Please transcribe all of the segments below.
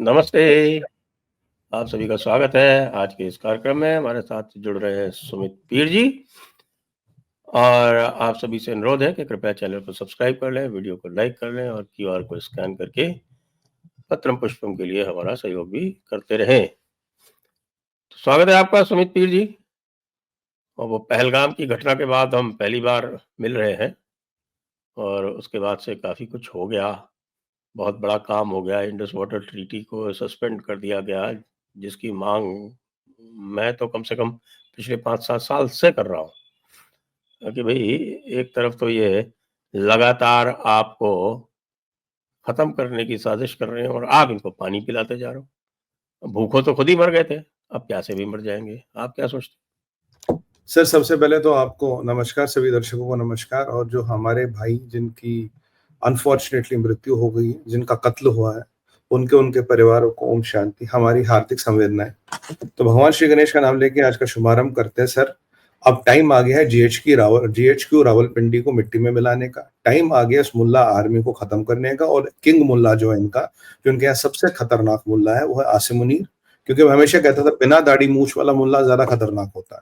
नमस्ते, आप सभी का स्वागत है आज के इस कार्यक्रम में। हमारे साथ जुड़ रहे हैं सुमित पीर जी और आप सभी से अनुरोध है कि कृपया चैनल को सब्सक्राइब कर लें, वीडियो को लाइक कर लें और क्यूआर को स्कैन करके पत्रम पुष्पम के लिए हमारा सहयोग भी करते रहें। तो स्वागत है आपका सुमित पीर जी। और वो पहलगाम की घटना के बाद हम पहली बार मिल रहे हैं और उसके बाद से काफ़ी कुछ हो गया। बहुत बड़ा काम हो गया, इंडस वाटर ट्रीटी को सस्पेंड कर दिया गया, जिसकी मांग मैं तो कम से कम पिछले 5-7 साल से कर रहा हूँ कि भाई एक तरफ तो ये लगातार आपको खत्म करने की साजिश कर रहे हैं और आप इनको पानी पिलाते जा रहे हो। भूखों तो खुद ही मर गए थे, अब प्यासे भी मर जाएंगे। आप क्या सोचते हैं? सर, सबसे पहले तो आपको नमस्कार, सभी दर्शकों को नमस्कार। और जो हमारे भाई जिनकी अनफॉर्चुनेटली मृत्यु हो गई है, जिनका कत्ल हुआ है, उनके परिवारों को ओम शांति, हमारी हार्दिक संवेदनाएं। तो भगवान श्री गणेश का नाम लेके आज का शुभारंभ करते हैं। सर, अब टाइम आ गया है जीएचक्यू रावलपिंडी को मिट्टी में मिलाने का। टाइम आ गया इस मुल्ला आर्मी को खत्म करने का। और किंग मुल्ला जो है इनका, जो इनके यहाँ सबसे खतरनाक मुल्ला है, वो है आसिम मुनीर। क्योंकि मैं हमेशा कहता था बिना दाढ़ी मूछ वाला मुल्ला ज्यादा खतरनाक होता है।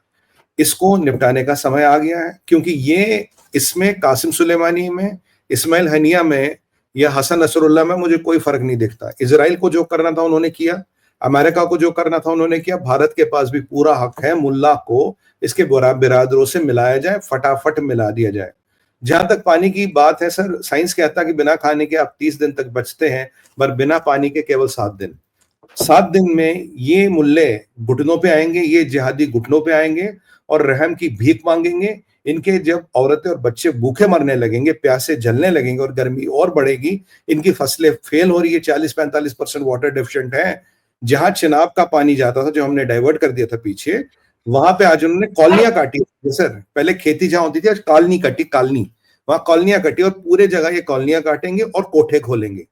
इसको निपटाने का समय आ गया है, क्योंकि ये इसमें कासिम सुलेमानी में, इस्माइल हनिया में या हसन नसरुल्लाह में मुझे कोई फर्क नहीं दिखता। इजराइल को जो करना था उन्होंने किया, अमेरिका को जो करना था उन्होंने किया। भारत के पास भी पूरा हक है मुल्ला को इसके बिरादरों से मिलाया जाए, फटाफट मिला दिया जाए। जहां तक पानी की बात है सर, साइंस कहता है कि बिना खाने के आप 30 दिन तक बचते हैं, पर बिना पानी के केवल 7 दिन। 7 दिन में ये मुल्ले घुटनों पे आएंगे, ये जिहादी घुटनों पे आएंगे और रहम की भीख मांगेंगे। इनके जब औरतें और बच्चे भूखे मरने लगेंगे, प्यासे जलने लगेंगे और गर्मी और बढ़ेगी, इनकी फसलें फेल हो रही है, 40-45% वाटर डेफिशिएंट है। जहां चिनाब का पानी जाता था, जो हमने डाइवर्ट कर दिया था पीछे, वहां पे आज उन्होंने कॉलोनियां काटी। सर, पहले खेती जहां होती थी, आज कॉलोनी कटी, कॉलोनी, वहां कॉलोनियां कटी और पूरे जगह ये कॉलोनियां काटेंगे और कोठे खोलेंगे।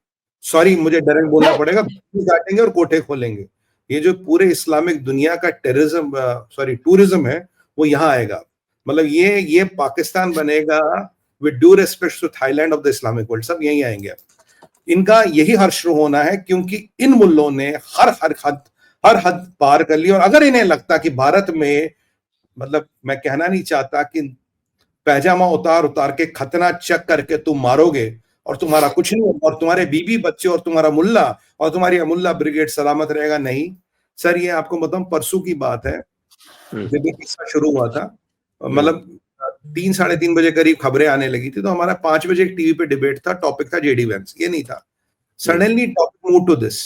सॉरी, मुझे डायरेक्ट बोलना पड़ेगा, काटेंगे और कोठे खोलेंगे। ये जो पूरे इस्लामिक दुनिया का टूरिज्म है, वो यहाँ आएगा। मतलब ये पाकिस्तान बनेगा with due respect to Thailand of the Islamic world. सब यही आएंगे। इनका यही हर्ष शुरू होना है, क्योंकि इन मुल्लों ने हर हद पार कर ली। और अगर इन्हें लगता कि भारत में, मतलब मैं कहना नहीं चाहता कि पैजामा उतार के खतना चेक करके तुम मारोगे और तुम्हारा कुछ नहीं होगा और तुम्हारे बीबी बच्चे और तुम्हारा मुल्ला और तुम्हारी अमुल्ला ब्रिगेड सलामत रहेगा, नहीं सर। ये आपको बताऊं, परसों की बात है, जब ये किस्सा शुरू हुआ था, मतलब 3-3:30 बजे करीब खबरें आने लगी थी, तो हमारा 5 बजे एक टीवी पे डिबेट था, टॉपिक था जेडी वैंस। ये नहीं था, suddenly topic move to this.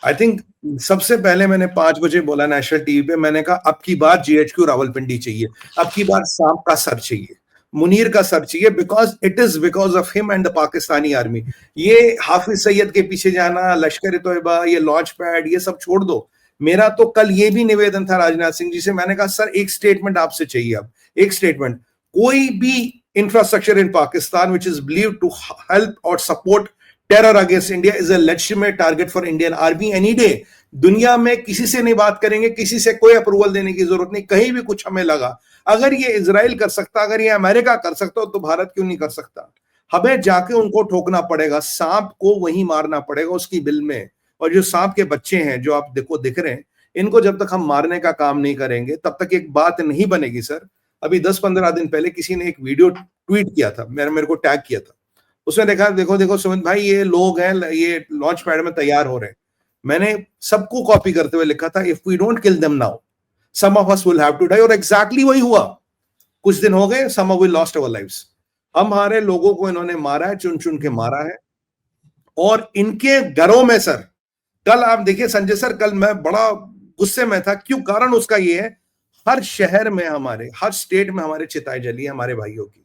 I think सबसे पहले मैंने 5 बजे बोला नेशनल टीवी पे, मैंने कहा अब की बार जीएचक्यू रावलपिंडी चाहिए, अब की बार सांप का सर चाहिए, मुनीर का सर चाहिए, because of him and the Pakistani army. ये हाफिज सैयद के पीछे जाना, लश्कर तोयबा, ये लॉन्च पैड, ये सब छोड़ दो। मेरा तो कल ये भी निवेदन था राजनाथ सिंह जी से, मैंने कहा सर एक स्टेटमेंट आपसे चाहिए, अब एक स्टेटमेंट। कोई भी infrastructure in Pakistan which is believed to help और support terror against India is a legitimate target for Indian army any day. दुनिया में किसी से नहीं बात करेंगे, किसी से कोई अप्रूवल देने की जरूरत नहीं। कहीं भी कुछ हमें लगा, अगर ये इजराइल कर सकता, अगर ये अमेरिका कर सकता, तो भारत क्यों नहीं कर सकता? हमें जाके उनको ठोकना पड़ेगा, सांप को वहीं मारना पड़ेगा उसकी बिल में। और जो सांप के बच्चे हैं जो आप दिख रहे हैं, इनको जब तक हम मारने का काम नहीं करेंगे, तब तक एक बात नहीं बनेगी सर। अभी 10-15 दिन पहले किसी ने एक वीडियो ट्वीट किया था, मेरे को टैग किया था। उसमें देखा, देखो सुमित भाई, ये लोग हैं, ये लॉन्च पैड में तैयार हो रहे हैं। मैंने सबको कॉपी करते हुए लिखा था, if we don't kill them now, some of us will have to die. और एग्जैक्टली वही हुआ। कुछ दिन हो गए, some of we lost our lives. हमारे लोगों को इन्होंने मारा है, चुन चुन के मारा है। और इनके घरों में सर, कल आप देखिए संजय सर, कल मैं बड़ा गुस्से में था। क्यों? कारण उसका ये है, हर शहर में हमारे, हर स्टेट में हमारे चिताएं जली हमारे भाइयों की।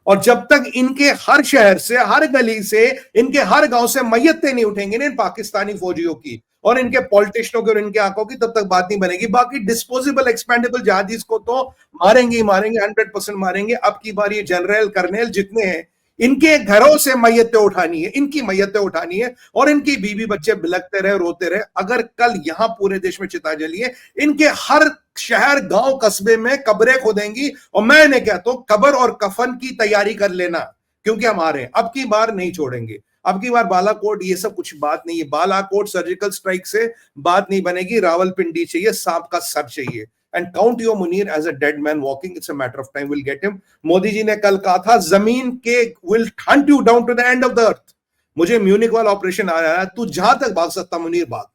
और जब तक इनके हर शहर से, हर गली से, इनके हर गांव से मैयतें नहीं उठेंगे इन पाकिस्तानी फौजियों की और इनके पॉलिटिशियनों की और इनके आंखों की, तब तक बात नहीं बनेगी। बाकी डिस्पोजेबल एक्सपेंडेबल जहादीज को तो मारेंगे ही मारेंगे, 100% मारेंगे। अब की बार ये जनरल कर्नेल जितने हैं, इनके घरों से मैयतें उठानी है, इनकी मैयतें उठानी है और इनकी बीवी बच्चे बिलखते रहे, रोते रहे। अगर कल यहां पूरे देश में चिता जली है, इनके हर शहर, गांव, कस्बे में कब्रें खोदेंगी। और मैं इन्हें कहता हूं, कब्र और कफन की तैयारी कर लेना, क्योंकि हम आ रहे हैं, अब की बार नहीं छोड़ेंगे। अब की बार बालाकोट ये सब कुछ बात नहीं है, बालाकोट सर्जिकल स्ट्राइक से बात नहीं बनेगी, रावलपिंडी चाहिए, सांप का सर चाहिए। And count your Munir as a dead man walking, it's a matter of time, will get him. Modi ji ने कल कहा था जमीन के will Hunt you down to the end of the earth. मुझे म्यूनिक वाला ऑपरेशन आ रहा है, तू जहां तक भाग सकता मुनीर भाग,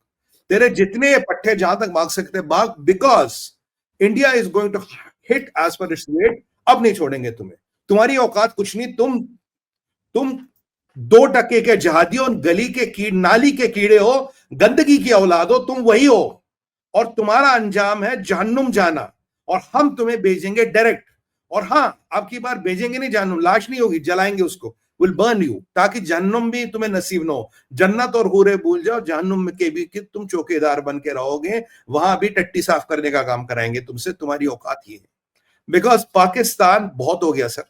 तेरे जितने पट्टे जहां तक भाग सकते भाग, because India is going to hit edge पर इट्स वेट। अब नहीं छोड़ेंगे तुम्हें, तुम्हारी औकात कुछ नहीं, तुम 2% के जहादी और गली के कीड़ नाली के कीड़े हो, गंदगी की औलाद हो, तुम वही हो, और तुम्हारा अंजाम है जहन्नुम जाना, और हम तुम्हें भेजेंगे डायरेक्ट। और हाँ, अब की बार भेजेंगे नहीं जहन्नुम, लाश नहीं होगी, जलाएंगे उसको, विल बर्न यू, ताकि जहन्नुम भी तुम्हें नसीब न हो। जन्नत और हूरे भूल जाओ, जहन्नुम के भी कि तुम चौकीदार बन के रहोगे, वहां भी टट्टी साफ करने का काम कराएंगे तुमसे, तुम्हारी औकात ये है। बिकॉज पाकिस्तान बहुत हो गया सर,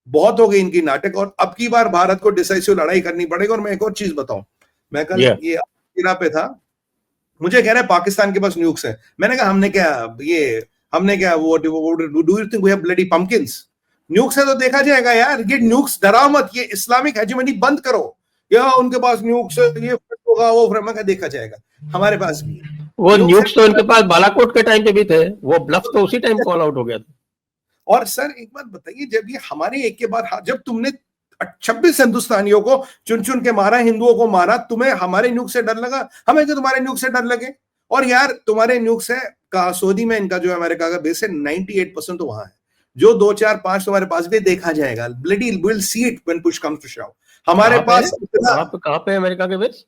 बहुत हो गई इनकी नाटक, और अब की बार भारत को डिसाइसिव लड़ाई करनी पड़ेगी। और मैं एक और चीज बताऊं, मैं कल ये पे था, मुझे कह रहे हैं पाकिस्तान के पास न्यूक्स है। मैंने कहा हमने क्या वो do you think we have bloody pumpkins? Nukes है तो देखा जाएगा यार, ये न्यूक्स डराओ मत, ये इस्लामिक हेजेमनी बंद करो, या उनके पास न्यूक्स है, ये होगा वो फ्रेम का देखा जाएगा, हमारे पास भी वो न्यूक्स तो इनके पास बालाकोट के टाइम पे भी थे, वो ब्लफ तो उसी टाइम कॉल आउट हो गया था। और सर एक बात बताइए, जब ये हमारे एक के बाद, जब तुमने 26 हिंदुस्तानियों को चुन चुन के मारा, हिंदुओं को मारा, तुम्हें हमारे न्यूक से डर लगा? हमें तो तुम्हारे न्यूक से डर लगे। और यार तुम्हारे न्यूक से कहा, सऊदी में इनका जो अमेरिका का बेस है 98% तो वहां है, जो 2 4 5 तुम्हारे पास भी देखा जाएगा, bloody will see it when push comes to shove. हमारे पास कहां पे अमेरिका के बेस?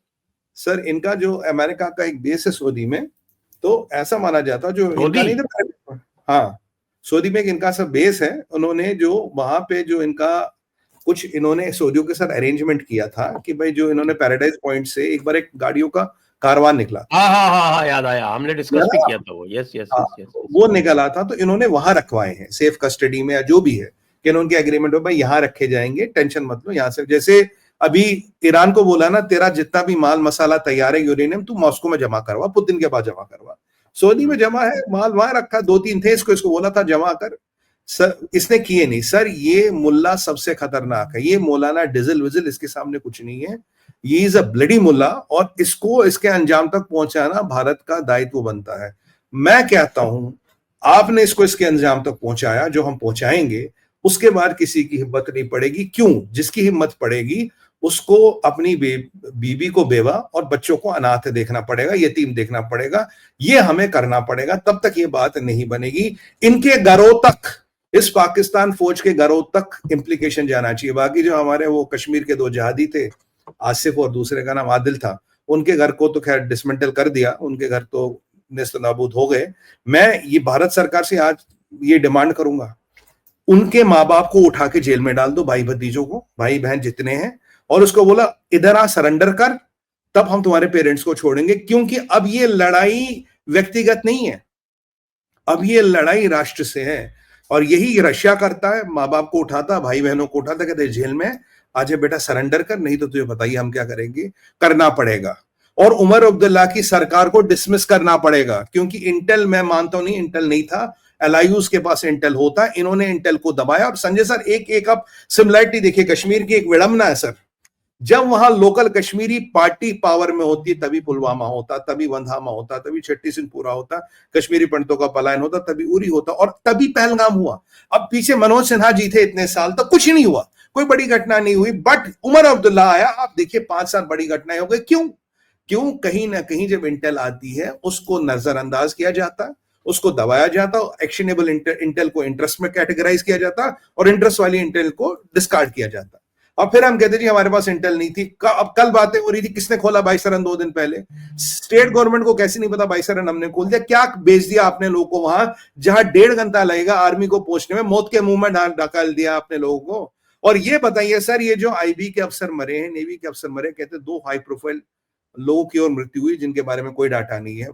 सर इनका जो अमेरिका का एक बेस है सऊदी में, तो ऐसा माना जाता जो इनका नहीं था, हाँ सऊदी में इनका सब बेस है, उन्होंने जो वहां पे जो इनका कुछ इन्होंने सऊदियों के साथ अरेंजमेंट किया था कि भाई जो इन्होंने पैराडाइज पॉइंट से एक बार एक गाड़ियों का कारवान निकला, हाँ याद आया, हमने डिस्कस भी किया था वो, यस वो निकला था, तो इन्होंने वहां रखवाए हैं सेफ कस्टडी में या जो भी है, कि उनके एग्रीमेंट में भाई यहाँ रखे जाएंगे, टेंशन मत लो यहाँ से। जैसे अभी ईरान को बोला ना, तेरा जितना भी माल मसाला तैयार है यूरेनियम, तू मॉस्को में जमा करवा, पुतिन के पास जमा करवा। सऊदी में जमा है माल, वहां रखा, 2-3 थे, इसको बोला था जमा कर, सर इसने किए नहीं। सर ये मुल्ला सबसे खतरनाक है, ये मौलाना डिजिल विजिल इसके सामने कुछ नहीं है, ये इज अ ब्लडी मुल्ला, और इसको इसके अंजाम तक पहुंचाना भारत का दायित्व बनता है। मैं कहता हूं आपने इसको इसके अंजाम तक पहुंचाया, जो हम पहुंचाएंगे, उसके बाद किसी की हिम्मत नहीं पड़ेगी। क्यों? जिसकी हिम्मत पड़ेगी उसको अपनी बीबी को बेवा और बच्चों को अनाथ देखना पड़ेगा, यतीम देखना पड़ेगा, ये हमें करना पड़ेगा, तब तक ये बात नहीं बनेगी। इनके घरों तक, इस पाकिस्तान फौज के घरों तक इंप्लीकेशन जाना चाहिए। बाकी जो हमारे वो कश्मीर के 2 जहादी थे, आसिफ और दूसरे का नाम आदिल था, उनके घर को तो खैर डिसमेंटल कर दिया, उनके घर तो नेस्त नाबूद हो गए। मैं ये भारत सरकार से आज ये डिमांड करूंगा, उनके माँ बाप को उठा के जेल में डाल दो, भाई भतीजों को, भाई बहन जितने हैं, और उसको बोला इधर आ, सरेंडर कर, तब हम तुम्हारे पेरेंट्स को छोड़ेंगे। क्योंकि अब ये लड़ाई व्यक्तिगत नहीं है, अब ये लड़ाई राष्ट्र से है। और यही रशिया करता है, माँ बाप को उठाता, भाई बहनों को उठाता, कहते जेल में आज बेटा सरेंडर कर, नहीं तो तुझे बताइए हम क्या करेंगे, करना पड़ेगा। और उमर अब्दुल्ला की सरकार को डिसमिस करना पड़ेगा, क्योंकि इंटेल, मैं मानता हूं नहीं इंटेल नहीं था, एलआईयूज के पास इंटेल होता, इन्होंने इंटेल को दबाया। और संजय सर एक अब सिमिलरिटी देखिए, कश्मीर की एक विडंबना है सर, जब वहां लोकल कश्मीरी पार्टी पावर में होती तभी पुलवामा होता, तभी वंधामा होता, तभी छट्टी सिंहपुरा होता, कश्मीरी पंडितों का पलायन होता, तभी उरी होता, और तभी पहलगाम हुआ। अब पीछे मनोज सिन्हा जी थे इतने साल तक, कुछ नहीं हुआ, कोई बड़ी घटना नहीं हुई। बट उमर अब्दुल्ला आया, आप देखिए 5 साल बड़ी घटनाएं हो गई। क्यों? कहीं ना कहीं जब इंटेल आती है उसको नजरअंदाज किया जाता, उसको दबाया जाता, एक्शनेबल इंटेल को इंटरेस्ट में कैटेगराइज किया जाता, और इंटरेस्ट वाली इंटेल को डिस्कार्ड किया जाता। और फिर हम कहते जी हमारे पास इंटेल नहीं थी। अब कल बातें हो रही थी, किसने खोला बाइसरन 2 दिन पहले, स्टेट गवर्नमेंट को कैसे नहीं पता बाइसरन हमने खोल दिया। क्या बेच दिया आपने लोगों को वहां, जहां 1.5 घंटा लगेगा आर्मी को पहुंचने में, मौत के मुंह में ढकाल दिया आपने लोगों को। और ये बताइए सर, ये जो आईबी के अफसर मरे हैं, नेवी के अफसर मरे, कहते 2 हाई प्रोफाइल लोगों की और मृत्यु हुई, जिनके बारे में कोई डाटा नहीं है।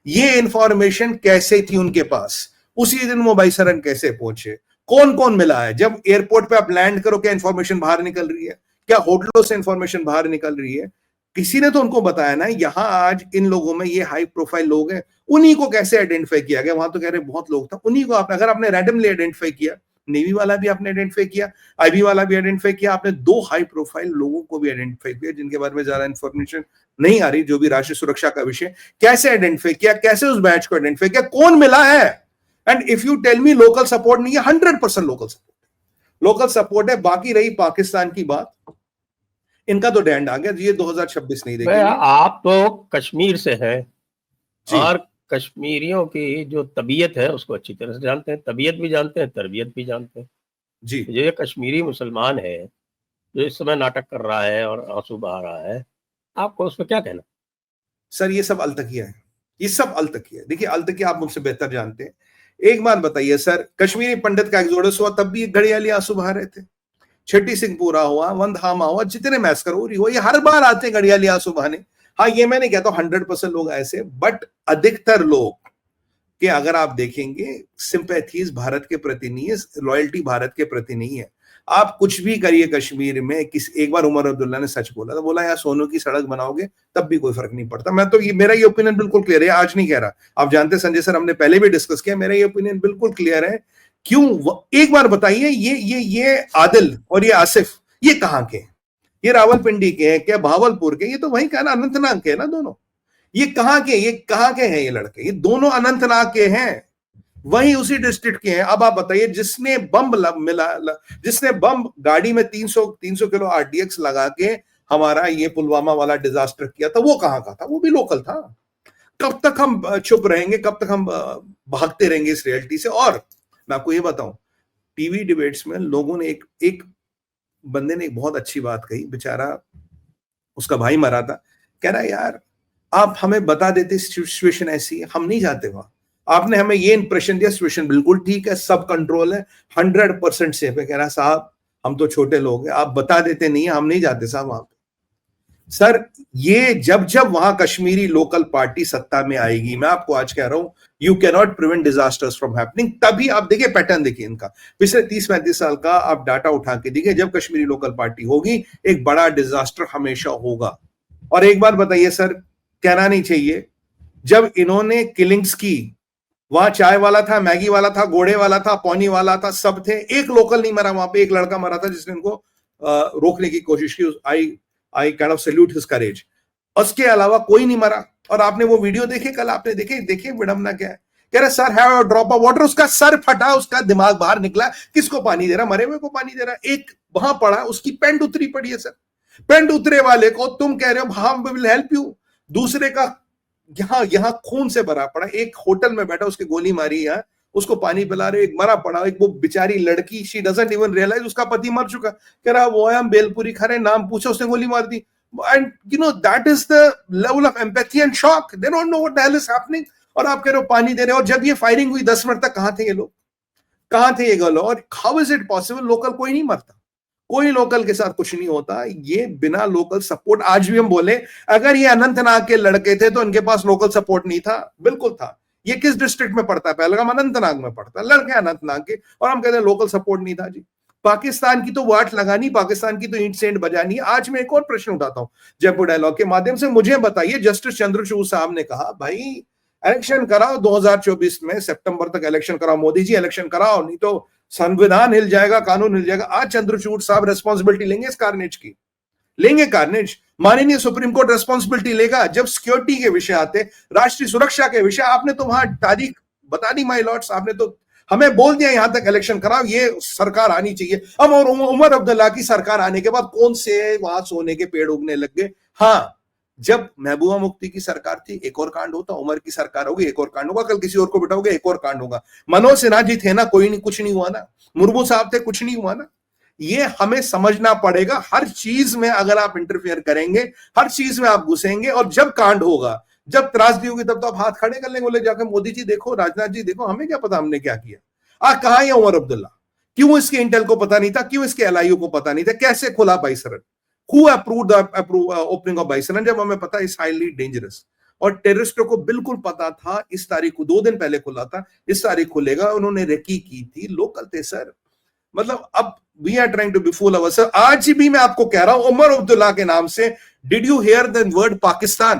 ये इंफॉर्मेशन कैसे थी उनके पास, उसी दिन वो बाइसरन कैसे पहुंचे, कौन कौन मिला है? जब एयरपोर्ट पे आप लैंड करो, क्या इंफॉर्मेशन बाहर निकल रही है? क्या होटलों से इंफॉर्मेशन बाहर निकल रही है? किसी ने तो उनको बताया ना, यहां आज इन लोगों में ये हाई प्रोफाइल लोग हैं, उन्हीं को कैसे आइडेंटिफाई किया गया? वहां तो कह रहे बहुत लोग था, उन्हीं को आपने, अगर आपने रैंडमली आइडेंटिफाई किया नेवी वाला भी आपने आइडेंटिफाई किया, आईबी वाला भी आइडेंटिफाई किया, आपने 2 हाई प्रोफाइल लोगों को भी आइडेंटिफाई किया जिनके बारे में ज्यादा इंफॉर्मेशन नहीं आ रही, जो भी राष्ट्रीय सुरक्षा का विषय। कैसे आइडेंटिफाई किया, कैसे उस बैच को आइडेंटिफाई किया, कौन मिला है? And if you tell me local support नहीं है, 100% लोकल सपोर्ट है। बाकी रही पाकिस्तान की बात, इनका तो डैंड आ गया, ये 2026 नहीं देखेंगे। आप तो कश्मीर से हैं जी। और कश्मीरियों की जो तबीयत है उसको अच्छी तरह से जानते हैं, तबीयत भी जानते हैं, तरबियत भी जानते हैं जी। ये कश्मीरी मुसलमान है जो इस समय नाटक कर रहा है और आंसू बहा रहा है, आपको उस पर क्या कहना? सर ये सब अलतकिया है, ये सब अलतकिया है। देखिए अलतकिया आप मुझसे बेहतर जानते हैं। एक बात बताइए सर, कश्मीरी पंडित का एक्सोडस हुआ तब भी घड़ियाली आंसू बहा रहे थे। छठी सिंहपुरा हुआ, वंदहामा हुआ, जितने मैस्कर हो रही हो, ये हर बार आते हैं घड़ियाली आंसू बहाने। हाँ ये मैं नहीं कहता 100% लोग ऐसे, बट अधिकतर लोग कि अगर आप देखेंगे सिंपैथीज भारत के प्रति नहीं है, लॉयल्टी भारत के प्रति नहीं है। आप कुछ भी करिए कश्मीर में, एक बार उमर अब्दुल्ला ने सच बोला था, बोला यार सोनू की सड़क बनाओगे तब भी कोई फर्क नहीं पड़ता। मैं तो मेरा ये ओपिनियन बिल्कुल क्लियर है, आज नहीं कह रहा, आप जानते हैं संजय सर, हमने पहले भी डिस्कस किया, मेरा ये ओपिनियन बिल्कुल क्लियर है। क्यों? एक बार बताइए, ये आदिल और ये आसिफ ये कहाँ के? ये रावलपिंडी के हैं क्या, भावलपुर के? ये तो वही कहना अनंतनाग के है ना दोनों। ये कहाँ के हैं ये लड़के? ये दोनों अनंतनाग के हैं, वही उसी डिस्ट्रिक्ट के हैं। अब आप बताइए, जिसने बम गाड़ी में 300 किलो आरडीएक्स लगा के हमारा ये पुलवामा वाला डिजास्टर किया था, वो कहाँ का था? वो भी लोकल था। कब तक हम चुप रहेंगे, कब तक हम भागते रहेंगे इस रियलिटी से? और मैं आपको ये बताऊं, टीवी डिबेट्स में लोगों ने एक बंदे ने एक बहुत अच्छी बात कही, बेचारा उसका भाई मरा था, कह रहा यार आप हमें बता देते सिचुएशन ऐसी है, हम नहीं जाते वहां। आपने हमें ये इंप्रेशन दिया सिचुएशन बिल्कुल ठीक है, सब कंट्रोल है, 100% सेफ है। कह रहा साहब हम तो छोटे लोग हैं, आप बता देते नहीं है, हम नहीं जाते साहब वहां पे। सर ये जब वहां कश्मीरी लोकल पार्टी सत्ता में आएगी, मैं आपको आज कह रहा हूं, you can not prevent disasters from happening. तभी आप देखिए पैटर्न, देखिए इनका पिछले 30-35 साल का आप डाटा उठा के देखिए, जब कश्मीरी लोकल पार्टी होगी एक बड़ा डिजास्टर हमेशा होगा। और एक बार बताइए सर, कहना नहीं चाहिए, जब इन्होंने किलिंग्स की, वहां चाय वाला था, मैगी वाला था, घोड़े वाला था, पौनी वाला था, सब थे, एक लोकल नहीं मरा वहां पे। एक लड़का मरा था जिसने उनको रोकने की कोशिश की। I kind of salute his courage. उसके अलावा कोई नहीं मरा। और आपने वो वीडियो देखे कल, आपने देखे विडंबना क्या है? कह रहे sir have a drop of water, उसका सर फटा, उसका दिमाग बाहर निकला, किसको पानी दे रहा? मरे हुए को पानी दे रहा। एक वहां पड़ा, उसकी पैंट उतरी पड़ी है सर, पैंट उतरे वाले को तुम कह रहे हो हम विल हेल्प यू, दूसरे का यहां खून से भरा पड़ा, एक होटल में बैठा, उसकी गोली मारी है, उसको पानी पिला रहे, एक मरा पड़ा, एक वो बेचारी लड़की, शी डजंट इवन रियलाइज उसका पति मर चुका, कह रहा वो हम बेलपुरी खा रहे, नाम पूछा, उसने गोली मार दी। And you know that is the level of empathy and shock, they don't know what the hell is happening. और आप कह रहे हो पानी दे रहे हो। और जब ये फायरिंग हुई 10 मिनट तक कहां थे ये लोग, कहां थे ये गर्ल? और how is it possible? Local कोई नहीं मरता, कोई लोकल के साथ कुछ नहीं होता, ये बिना लोकल सपोर्ट। आज भी हम बोले अगर ये अनंतनाग के लड़के थे तो इनके पास लोकल सपोर्ट नहीं था, बिल्कुल था। ये किस डिस्ट्रिक्ट में पड़ता है? पहलगाम अनंतनाग में पड़ता है, लड़के अनंतनाग के, और हम कहते हैं लोकल सपोर्ट नहीं था जी। पाकिस्तान की तो वाट लगानी, पाकिस्तान की तो ईंट सेंट बजानी। आज मैं एक और प्रश्न उठाता हूं जयपुर डायलॉग के माध्यम से, मुझे बताइए, जस्टिस चंद्रचूड़ साहब ने कहा भाई इलेक्शन कराओ 2024 में, सितंबर तक इलेक्शन कराओ, मोदी जी इलेक्शन कराओ, नहीं तो संविधान हिल जाएगा, कानून हिल जाएगा। आज चंद्रचूड़ साहब रेस्पॉन्सिबिलिटी लेंगे इस कार्नेज की? लेंगे कार्नेज? माननीय सुप्रीम कोर्ट रेस्पॉन्सिबिलिटी लेगा? जब सिक्योरिटी के विषय आते, राष्ट्रीय सुरक्षा के विषय, आपने तो वहां तारीख बता दी माय लॉर्ड्स, आपने तो हमें बोल दिया यहां तक इलेक्शन कराओ, ये सरकार आनी चाहिए। अब और उमर अब्दुल्ला की सरकार आने के बाद कौन से वहां सोने के पेड़ उगने लग गए? हाँ, जब महबूबा मुफ्ती की सरकार थी एक और कांड होता, उमर की सरकार होगी एक और कांड होगा, कल किसी और को बिठाओगे एक और कांड होगा। मनोज सिन्हा जी थे ना, कोई नहीं, कुछ नहीं हुआ ना। मुर्मू साहब थे, कुछ नहीं हुआ ना। ये हमें समझना पड़ेगा, हर चीज में अगर आप इंटरफेयर करेंगे, हर चीज में आप घुसेंगे, और जब कांड होगा, जब त्रासदी होगी, तब तो आप हाथ खड़े कर लेंगे, बोले जाकर मोदी जी देखो, राजनाथ जी देखो, हमें क्या पता हमने क्या किया। कहां है उमर अब्दुल्ला? क्यों इसके इंटेल को पता नहीं था? क्यों इसके एलआईयू को पता नहीं था? कैसे खुला बाइसरन? Who approved the opening of बाइसरन? जब हमें पता इस हाईली डेंजरस, और टेररिस्टों को बिल्कुल पता था इस तारीख को, 2 दिन पहले खुला था, इस तारीख खुलेगा, उन्होंने रेकी की थी, लोकल थे सर। मतलब अब we are trying to be fool ourselves. आज भी मैं आपको कह रहा हूं उमर अब्दुल्ला के नाम से, did you here the word Pakistan?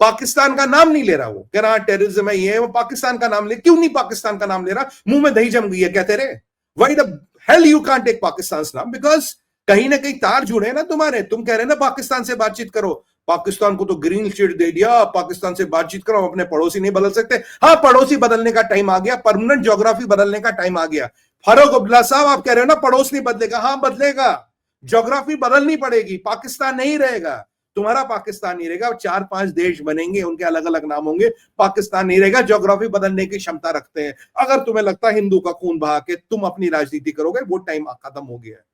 Pakistan का नाम नहीं ले रहा, वो कह रहा टेररिज्म है, ये वो पाकिस्तान का नाम ले, क्यों नहीं पाकिस्तान का नाम ले रहा? मुंह में दही जम गई है क्या तेरे? Why the hell you can't take Pakistan's नाम? Because कहीं ना कहीं तार जुड़े ना तुम्हारे, तुम कह रहे ना पाकिस्तान से बातचीत करो, पाकिस्तान को तो ग्रीन शीट दे दिया, पाकिस्तान से बातचीत करो, अपने पड़ोसी नहीं बदल सकते। हाँ, पड़ोसी बदलने का टाइम आ गया, परमानेंट ज्योग्राफी बदलने का टाइम आ गया। फारूक अब्दुल्ला साहब, आप कह रहे हो ना पड़ोस नहीं बदलेगा, हाँ बदलेगा, ज्योग्राफी बदलनी पड़ेगी, पाकिस्तान नहीं रहेगा, तुम्हारा पाकिस्तान नहीं रहेगा, 4-5 देश बनेंगे, उनके अलग अलग नाम होंगे, पाकिस्तान नहीं रहेगा। ज्योग्राफी बदलने की क्षमता रखते हैं। अगर तुम्हें लगता है हिंदू का खून बहा के तुम अपनी राजनीति करोगे, वो टाइम खत्म हो गया है,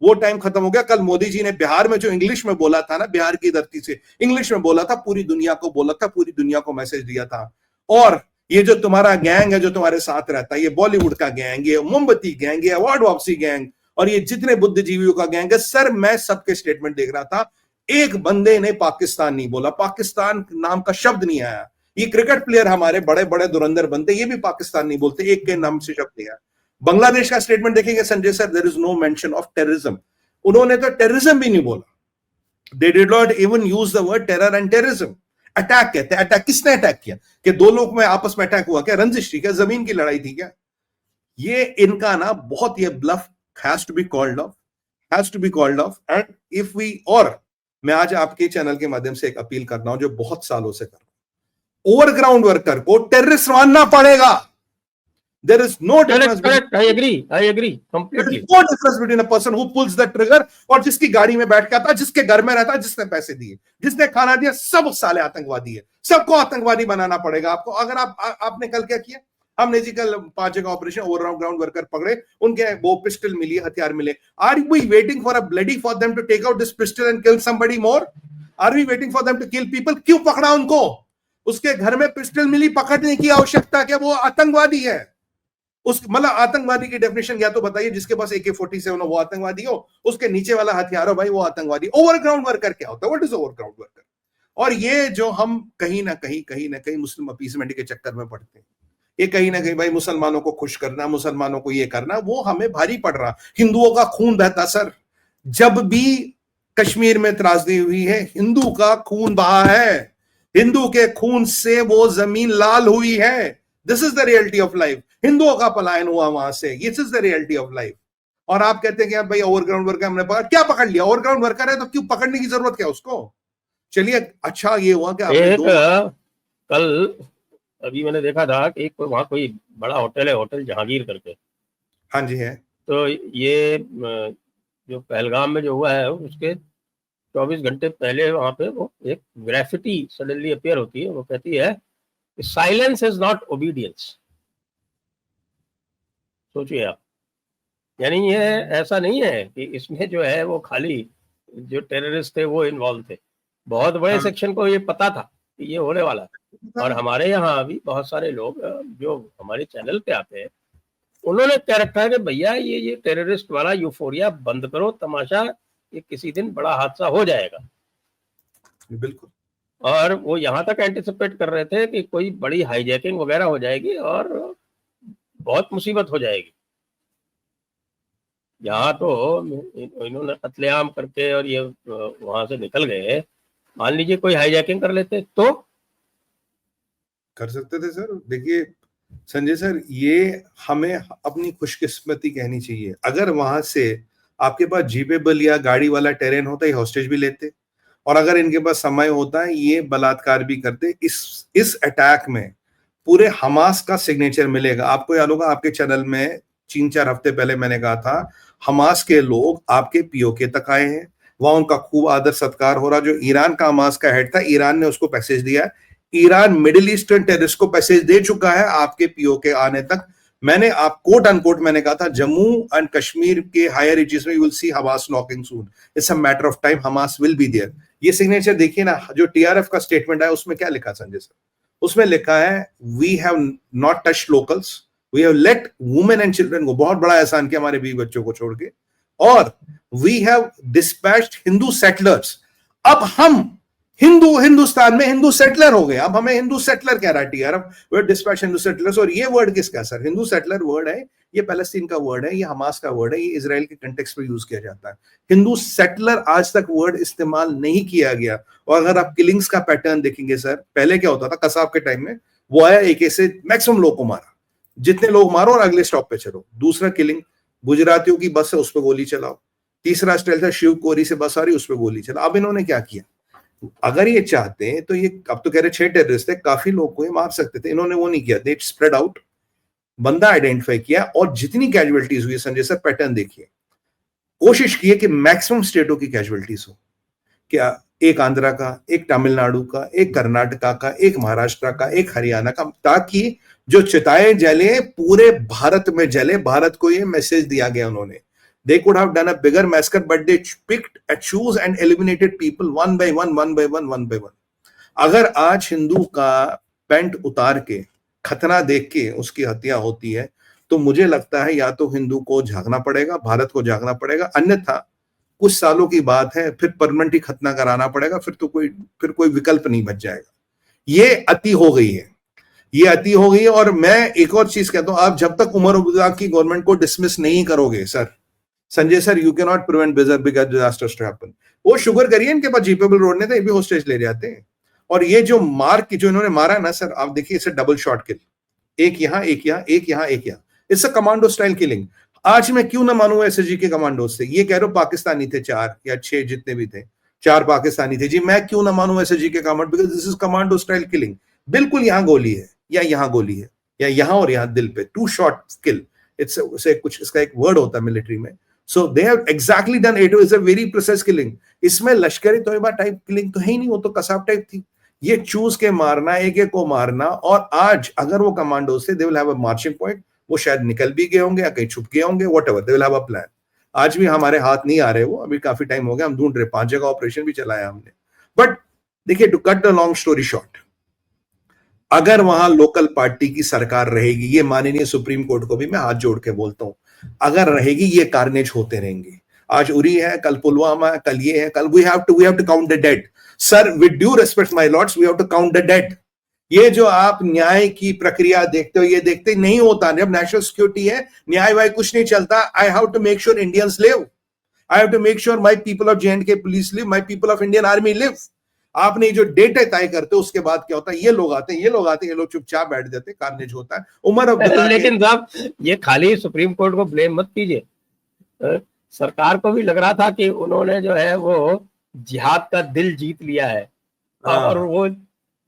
वो टाइम खत्म हो गया। कल मोदी जी ने बिहार में जो इंग्लिश में बोला था ना, बिहार की धरती से इंग्लिश में बोला था, पूरी दुनिया को बोला था, पूरी दुनिया को मैसेज दिया था। और ये जो तुम्हारा गैंग है जो तुम्हारे साथ रहता है, ये बॉलीवुड का गैंग, ये मोमबत्ती गैंग, ये अवार्ड वापसी गैंग, और ये जितने बुद्धिजीवियों का गैंग है, सर मैं सबके स्टेटमेंट देख रहा था, एक बंदे ने पाकिस्तान नहीं बोला, पाकिस्तान नाम का शब्द नहीं आया। ये क्रिकेट प्लेयर हमारे बड़े बड़े धुरंधर बनते, ये भी पाकिस्तान नहीं बोलते, एक के नाम से शब्द नहीं आया। बांग्लादेश का स्टेटमेंट देखेंगे Sanjay sir, there is no mention of terrorism, उन्होंने तो टेररिज्म भी नहीं बोला। They did not even use the word terror and terrorism. Attack कहते हैं, अटैक किसने अटैक किया? कि दो लोग में आपस में अटैक हुआ क्या? रंजिश थी क्या? जमीन की लड़ाई थी क्या? ये इनका ना बहुत, ये bluff has to be called off, has to be called off. And if we, और मैं आज आपके चैनल के माध्यम से एक अपील कर रहा हूं जो बहुत सालों से कर रहा हूं, ओवरग्राउंड वर्कर को टेररिस्ट मानना पड़ेगा। There is no difference. Correct. I agree completely. There is no difference between a person who pulls the trigger और जिसकी गाड़ी में बैठ के आता, जिसके घर में रहता, जिसने पैसे दिए, जिसने खाना दिया, सब साले आतंकवादी है। सबको आतंकवादी बनाना पड़ेगा आपको। अगर आपने कल क्या किया? हमने जी कल 5 जगह ऑपरेशन, ओवरग्राउंड वर्कर पकड़े, उनके वो पिस्टल मिली, हथियार मिले। Are we waiting for a bloody for them to take out this pistol and kill somebody more? Are we waiting for them to kill people? क्यों पकड़ा उनको? उसके घर में पिस्टल मिली, पकड़ने की आवश्यकता क्या? वो आतंकवादी है। उस मतलब आतंकवादी की डेफिनेशन या तो बताइए, जिसके पास AK-47 हो वो आतंकवादी हो, उसके नीचे वाला हथियार हो भाई वो आतंकवादी। ओवरग्राउंड वर्कर क्या होता है? What is overground worker? और ये जो हम कहीं ना कहीं मुस्लिम अपीसमेंट के चक्कर में पड़ते हैं, ये कहीं ना कहीं भाई मुसलमानों को खुश करना, मुसलमानों को ये करना, वो हमें भारी पड़ रहा। हिंदुओं का खून बहता सर, जब भी कश्मीर में त्रासदी हुई है हिंदू का खून बहा है, हिंदू के खून से वो जमीन लाल हुई है। This is the reality of life. हिंदुओं का पलायन हुआ वहां से, this is the reality of life. और आप कहते हैं कि भाई ओवरग्राउंड वर्कर हमने पकड़, क्या पकड़ लिया? ओवरग्राउंड वर्कर है तो क्यों पकड़ने की जरूरत क्या उसको? चलिए अच्छा ये हुआ कि आपने कल अभी मैंने देखा था कि वहां कोई बड़ा होटल है, होटल जहांगीर करके। हाँ जी है। तो ये जो पहलगाम में जो हुआ है उसके 24 घंटे पहले वहां पे वो एक ग्राफिटी सडनली अपीयर होती है, वो कहती है साइलेंस इज नॉट ओबीडियंस। सोचिए आप, यानी ये ऐसा नहीं है कि इसमें जो है वो खाली जो टेररिस्ट थे वो इन्वॉल्व थे, बहुत बड़े सेक्शन को ये पता था कि ये होने वाला है। और हमारे यहाँ भी बहुत सारे लोग जो हमारे चैनल पे आते हैं, उन्होंने कह रखा है कि भैया ये टेररिस्ट वाला यूफोरिया बंद करो तमाशा, ये किसी दिन बड़ा हादसा हो जाएगा। बिल्कुल। और वो यहाँ तक एंटिसिपेट कर रहे थे कि कोई बड़ी हाईजैकिंग वगैरह हो जाएगी और बहुत मुसीबत हो जाएगी। यहाँ तो इन्होंने कत्लेआम करके और ये वहां से निकल गए। मान लीजिए कोई हाईजैकिंग कर लेते तो कर सकते थे सर। देखिए संजय सर, ये हमें अपनी खुशकिस्मती कहनी चाहिए। अगर वहां से आपके पास जीपेबल या गाड़ी वाला टेरेन होता, ये हॉस्टेज भी लेते, और अगर इनके पास समय होता है ये बलात्कार भी करते। इस अटैक में पूरे हमास का सिग्नेचर मिलेगा। आपको याद होगा आपके चैनल में 3-4 हफ्ते पहले मैंने कहा था, हमास के लोग आपके पीओके तक आए हैं, वहां उनका खूब आदर सत्कार हो रहा। जो ईरान का हमास का हेड था, ईरान ने उसको पैसेज दिया। ईरान मिडिल ईस्टर्न टेररिस्ट को पैसेज दे चुका है आपके पीओके आने तक। मैंने आप कोट अनकोट मैंने कहा था, जम्मू एंड कश्मीर के हायर रीचेस में you will see Hamas knocking soon, it's a matter of time, Hamas will be there. ये सिग्नेचर देखिए ना, जो टीआरएफ का स्टेटमेंट है उसमें क्या लिखा संजय सर? उसमें लिखा है we have not touch locals, we have let women and children को, बहुत बड़ा एहसान किया हमारे बीवी बच्चों को छोड़ के, और we have dispatched Hindu settlers. अब हम हिंदुस्तान में हिंदू सेटलर हो गए, अब हमें हिंदू सेटलर कह रहा है TRF, we dispatch Hindu settlers. और ये वर्ड किसका है सर? हिंदू सेटलर वर्ड है, ये पैलेस्टीन का वर्ड है, ये हमास का वर्ड है, ये इजराइल के कंटेक्स्ट में यूज किया जाता है। हिंदू सेटलर आज तक वर्ड इस्तेमाल नहीं किया गया। और अगर आप किलिंग्स का पैटर्न देखेंगे सर, पहले क्या होता था, कसाब के टाइम में वो आया AK से मैक्सिमम लोग को मारा, जितने लोग मारो और अगले स्टॉप पे चलो। दूसरा किलिंग गुजरातियों की बस है उस पर गोली चलाओ। तीसरा स्टाइल था शिवकोरी से बस आ रही उस पर गोली चलाओ। अब इन्होंने क्या किया, अगर ये चाहते हैं तो ये अब तो कह रहे 6 टेररिस्ट थे, काफी लोग को ये मार सकते थे, इन्होंने वो नहीं किया। दे स्प्रेड आउट, बंदा आइडेंटिफाई किया और जितनी कैजुअलिटीज हुई संजय सर पैटर्न देखिए, कोशिश की है कि मैक्सिमम स्टेटों की कैजुअलिटीज हो। क्या एक आंध्रा का, एक तमिलनाडु का, एक कर्नाटका का, एक महाराष्ट्र का, एक हरियाणा का, ताकि जो चिताएं जले पूरे भारत में जले। भारत को ये मैसेज दिया गया उन्होंने, they could have done a bigger massacre but they picked and choose and eliminated people one by one, one by one, one by one. अगर आज हिंदू का पैंट उतार के खतना देख के उसकी हत्या होती है तो मुझे लगता है या तो हिंदू को जागना पड़ेगा, भारत को जागना पड़ेगा, अन्यथा कुछ सालों की बात है फिर परमानेंट ही खतना कराना पड़ेगा, फिर कोई विकल्प नहीं बच जाएगा। ये अति हो गई है, ये अति हो गई है। और मैं एक और चीज कहता हूं, आप जब तक उमर अब्दुल्ला की गवर्नमेंट को डिसमिस नहीं करोगे sir, Sanjay sir, you can not prevent bigger disasters to happen. वो शुगर करिए, इनके पास जीपेबल रोड नहीं था, ये भी होस्टेज ले जाते हैं। और ये जो जो इन्होंने मारा ना सर, आप देखिए इसे डबल शॉट किल, एक यहां एक यहां एक यहां एक यहां, it's a commando style killing. आज मैं क्यों ना मानूं एसएसजी के कमांडो से, ये कह रहे हो पाकिस्तानी थे 4 या 6 जितने भी थे, 4 पाकिस्तानी थे जी, मैं क्यों ना मानूं एसएसजी के commando, because this is commando style killing. बिल्कुल यहां गोली है या यहां गोली है या यहां और यहां दिल पे, 2 शॉट किल। इट्स कुछ इसका एक वर्ड होता है मिलिट्री में। So they have exactly done it. It's a very precise killing. इसमें लश्करी तोयबा टाइप किलिंग तो है ही नहीं, वो तो कसाब टाइप थी। ये चूज के मारना, एक एक को मारना। और आज अगर वो कमांडो से they will have a marching point, वो शायद निकल भी गए होंगे या कहीं छुप गए होंगे, whatever, they will have a plan. आज भी हमारे हाथ नहीं आ रहे वो, अभी काफी टाइम हो गया, हम ढूंढ रहे, 5 जगह ऑपरेशन भी चलाया हमने। बट देखिए, to cut the long story short, अगर वहां लोकल पार्टी की सरकार रहेगी, ये माननीय सुप्रीम कोर्ट को भी मैं हाथ जोड़ के बोलता हूं, अगर रहेगी ये कार्नेज होते रहेंगे। आज उरी है, कल पुलवामा है, कल ये है, कल we have to count the dead. Sir, with due respect my lords, we have to count the dead. ये जो आप न्याय की प्रक्रिया देखते हो, ये देखते नहीं होता। जब नेशनल सिक्योरिटी है, न्याय वाय कुछ नहीं चलता। I have to make sure Indians live, I have to make sure my people of J&K police live, my people of Indian army live. आपने जो डेट तय करते हो उसके बाद क्या होता है, ये लोग आते हैं, ये लोग चुपचाप बैठ जाते हैं, कार्नेज होता है। उमर अब्दुल्ला, लेकिन साहब, ये खाली सुप्रीम कोर्ट को ब्लेम मत कीजिए, सरकार को भी लग रहा था कि उन्होंने जो है वो जिहाद का दिल जीत लिया है और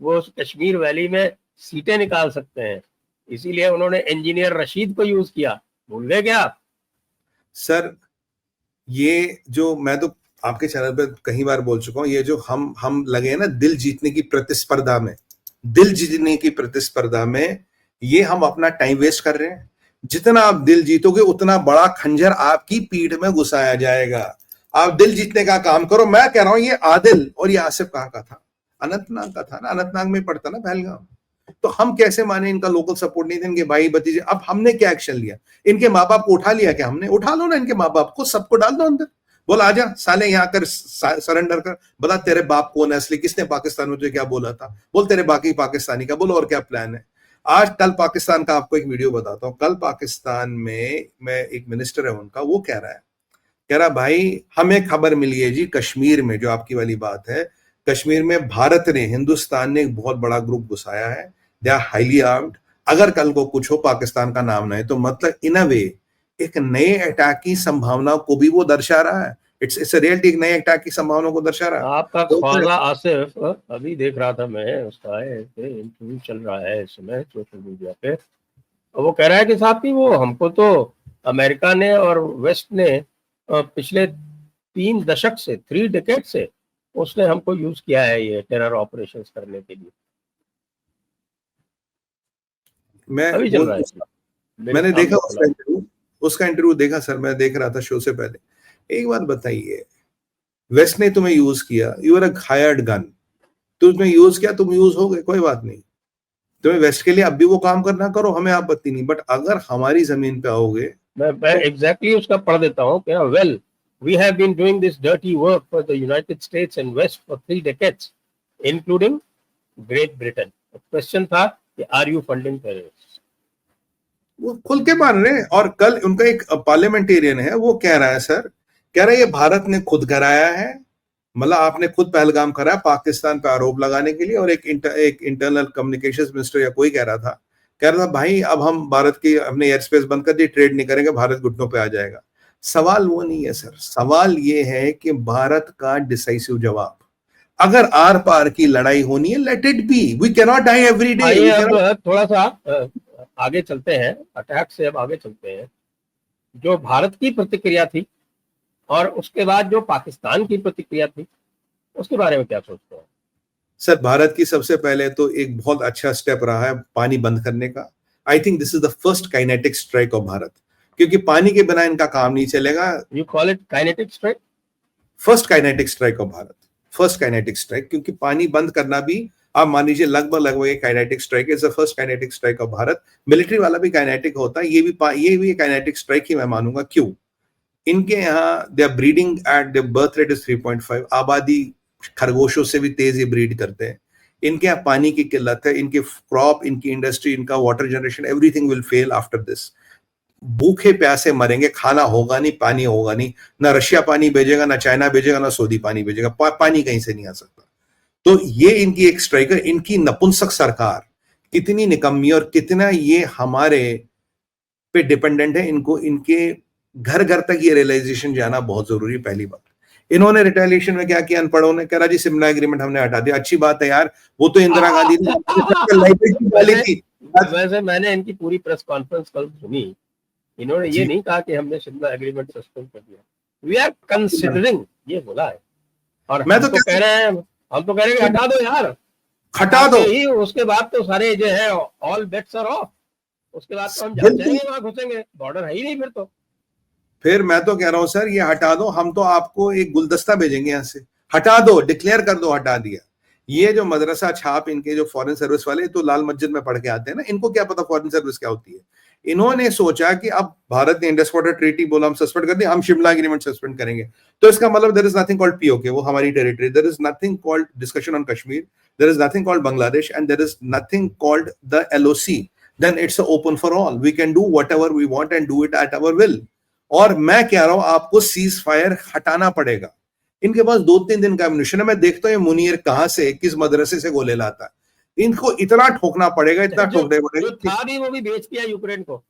वो कश्मीर वैली में सीटें निकाल सकते हैं, इसीलिए उन्होंने इंजीनियर रशीद को यूज किया। भूल गए क्या आप? सर, ये जो मैं तो आपके चैनल पे कई बार बोल चुका हूं, ये जो हम लगे हैं ना दिल जीतने की प्रतिस्पर्धा में, दिल जीतने की प्रतिस्पर्धा में ये हम अपना टाइम वेस्ट कर रहे हैं। जितना आप दिल जीतोगे उतना बड़ा खंजर आपकी पीठ में घुसाया जाएगा। आप दिल जीतने का काम करो। मैं कह रहा हूं, ये आदिल और ये आसिफ कहां का था? अनंतनाग का था ना, अनंतनाग में पड़ता ना पहलगाम। तो हम कैसे माने इनका लोकल सपोर्ट नहीं थे, इनके भाई भतीजे। अब हमने क्या एक्शन लिया? इनके माँ बाप को उठा लिया क्या हमने? उठा लो ना इनके माँ बाप को, सबको डाल दो अंदर, बोल आजा साले यहाँ कर, सरेंडर कर, बता तेरे बाप कौन है असली, किसने पाकिस्तान में तुझे क्या बोला था, बोल तेरे बाकी पाकिस्तानी का, बोलो और क्या प्लान है। आज कल पाकिस्तान का आपको एक वीडियो बताता हूं। कल पाकिस्तान में मैं एक मिनिस्टर है उनका, वो कह रहा भाई हमें खबर मिली है जी, कश्मीर में जो आपकी वाली बात है, कश्मीर में भारत ने, हिंदुस्तान ने एक बहुत बड़ा ग्रुप घुसाया है, दे आर हाईली आर्म्ड। अगर कल को कुछ हो, पाकिस्तान का नाम ना है, तो मतलब इन अ वे एक नए अटैक की संभावना को भी वो दर्शा रहा है। इट्स अ रियलिटी, एक नए अटैक की संभावना को दर्शा रहा है। आपका ख्वाजा आसिफ, अभी देख रहा था मैं, उसका इंटरव्यू चल रहा है इस समय सोशल मीडिया पे, वो कह रहा है कि साहब की वो हमको तो अमेरिका ने और वेस्ट ने पिछले 3 दशक से, 3 डिकेड से उसने हमको यूज किया है ये टेरर ऑपरेशंस करने के लिए। अभी चल रहा है, मैंने देखा उसका इंटरव्यू देखा सर, मैं देख रहा था शो से पहले। एक बात बताइए, वेस्ट ने तुम्हें यूज किया, you are a hired gun, तुमने यूज किया, तुम यूज हो गए, कोई बात नहीं, तुम्हें वेस्ट के लिए अब भी वो काम करना करो, हमें आपत्ति नहीं। बट अगर हमारी जमीन पे आओगे, मैं एग्जैक्टली उसका पढ़ देता हूँ कि well, we have been doing this dirty work for the United States and West for 3 decades, including Great Britain. Question था कि are you funding terrorists? वो खुल के मान रहे हैं। और कल उनका एक पार्लियामेंटेरियन है, वो कह रहा है सर, कह रहा है ये भारत ने खुद कराया है, मतलब आपने खुद पहलगाम कराया पाकिस्तान पे आरोप लगाने के लिए। और एक इंटरनल कम्युनिकेशंस मिनिस्टर या कोई कह रहा था कह रहा था भाई अब हम भारत की अपने एयर स्पेस बंद कर दी, ट्रेड नहीं करेंगे, भारत घुटनों पे आ जाएगा। सवाल वो नहीं है सर, सवाल ये है कि भारत का डिसाइसिव जवाब, अगर आर पार की लड़ाई होनी है, let it be, we can not die every day. आइए अब थोड़ा सा आगे चलते हैं, अटैक से अब आगे चलते हैं। जो भारत की प्रतिक्रिया थी और उसके बाद जो पाकिस्तान की प्रतिक्रिया थी, उसके बारे में क्या सोचते हैं? सर भारत की सबसे पहले तो एक बहुत अच्छा स्टेप रहा है पानी बंद करने का। I think this is the first kinetic strike off Bharat, क्योंकि पानी के बिना इनका काम नहीं चलेगा। You call it kinetic strike? First kinetic strike off Bharat, first kinetic strike, क्योंकि पानी बंद करना भी आप मान लीजिए लगभग एक kinetic strike is the first kinetic strike off Bharat. Military वाला भी काइनेटिक होता है, ये भी काइनेटिक स्ट्राइक ही मैं मानूंगा। क्यों? इनके यहाँ they are breeding at the birth rate is 3.5, आबादी खरगोशों से भी तेज ये ब्रीड करते हैं। इनके यहाँ पानी की किल्लत है, इनके क्रॉप, इनकी इंडस्ट्री, इनका water generation, everything will fail after this. भूखे प्यासे मरेंगे, खाना होगा नहीं, पानी होगा नहीं, ना रशिया पानी भेजेगा, ना चाइना भेजेगा, ना सऊदी पानी भेजेगा, पानी कहीं से नहीं आ सकता। तो ये इनकी एक स्ट्राइकर, इनकी नपुंसक सरकार कितनी निकम्मी और कितना ये हमारे पे डिपेंडेंट है, इनको इनके घर घर तक ये रियलाइजेशन जाना बहुत जरूरी। पहली बात, इन्होंने रिटेलिएशन में क्या किया, अनपढ़ों ने कह रहा जी शिमला एग्रीमेंट हमने हटा दिया। अच्छी बात है यार, वो तो इंदिरा गांधी ने डाली थी। वैसे मैंने इनकी पूरी प्रेस कॉन्फ्रेंस कल सुनी, इन्होंने ये नहीं कहा कि हमने शिमला एग्रीमेंट सस्पेंड कर दिया, वी आर कंसिडरिंग, ये बोला है। और मैं तो कह रहे हैं, हम तो कह रहे हैं हटा दो यार, हटा दो ही, उसके बाद तो सारे जो है ऑल बेट्स आर ऑफ, उसके बाद तो हम जाएंगे वहां घुसेंगे, बॉर्डर है ही नहीं फिर मैं तो कह रहा हूं सर ये हटा दो, हम तो आपको एक गुलदस्ता भेजेंगे यहाँ से, हटा दो, डिक्लेयर कर दो, हटा दिया। ये जो मदरसा छाप इनके जो फॉरेन सर्विस वाले तो लाल मस्जिद में पढ़ के आते हैं ना, इनको क्या पता फॉरेन सर्विस क्या होती है। इन्होंने सोचा कि अब भारत ने इंडस वाटर ट्रीटी बोला हम सस्पेंड कर दिया, हम शिमला एग्रीमेंट सस्पेंड करेंगे, तो इसका मतलब there is nothing called POK, वो हमारी territory, there is nothing called discussion on Kashmir, there is nothing called Bangladesh, and there is nothing called the LOC, then it's open for all, we can do whatever we want and do it at our will. और मैं कह रहा हूं आपको cease fire हटाना पड़ेगा। इनके पास 2-3 दिन का एम्युनिशन है, मैं देखता हूं मुनीर कहां से किस मदरसे से गोले लाता है। इनको इतना ठोकना पड़ेगा, इतना ठोकना पड़ेगा। था भी वो भी बेच दिया यूक्रेन को,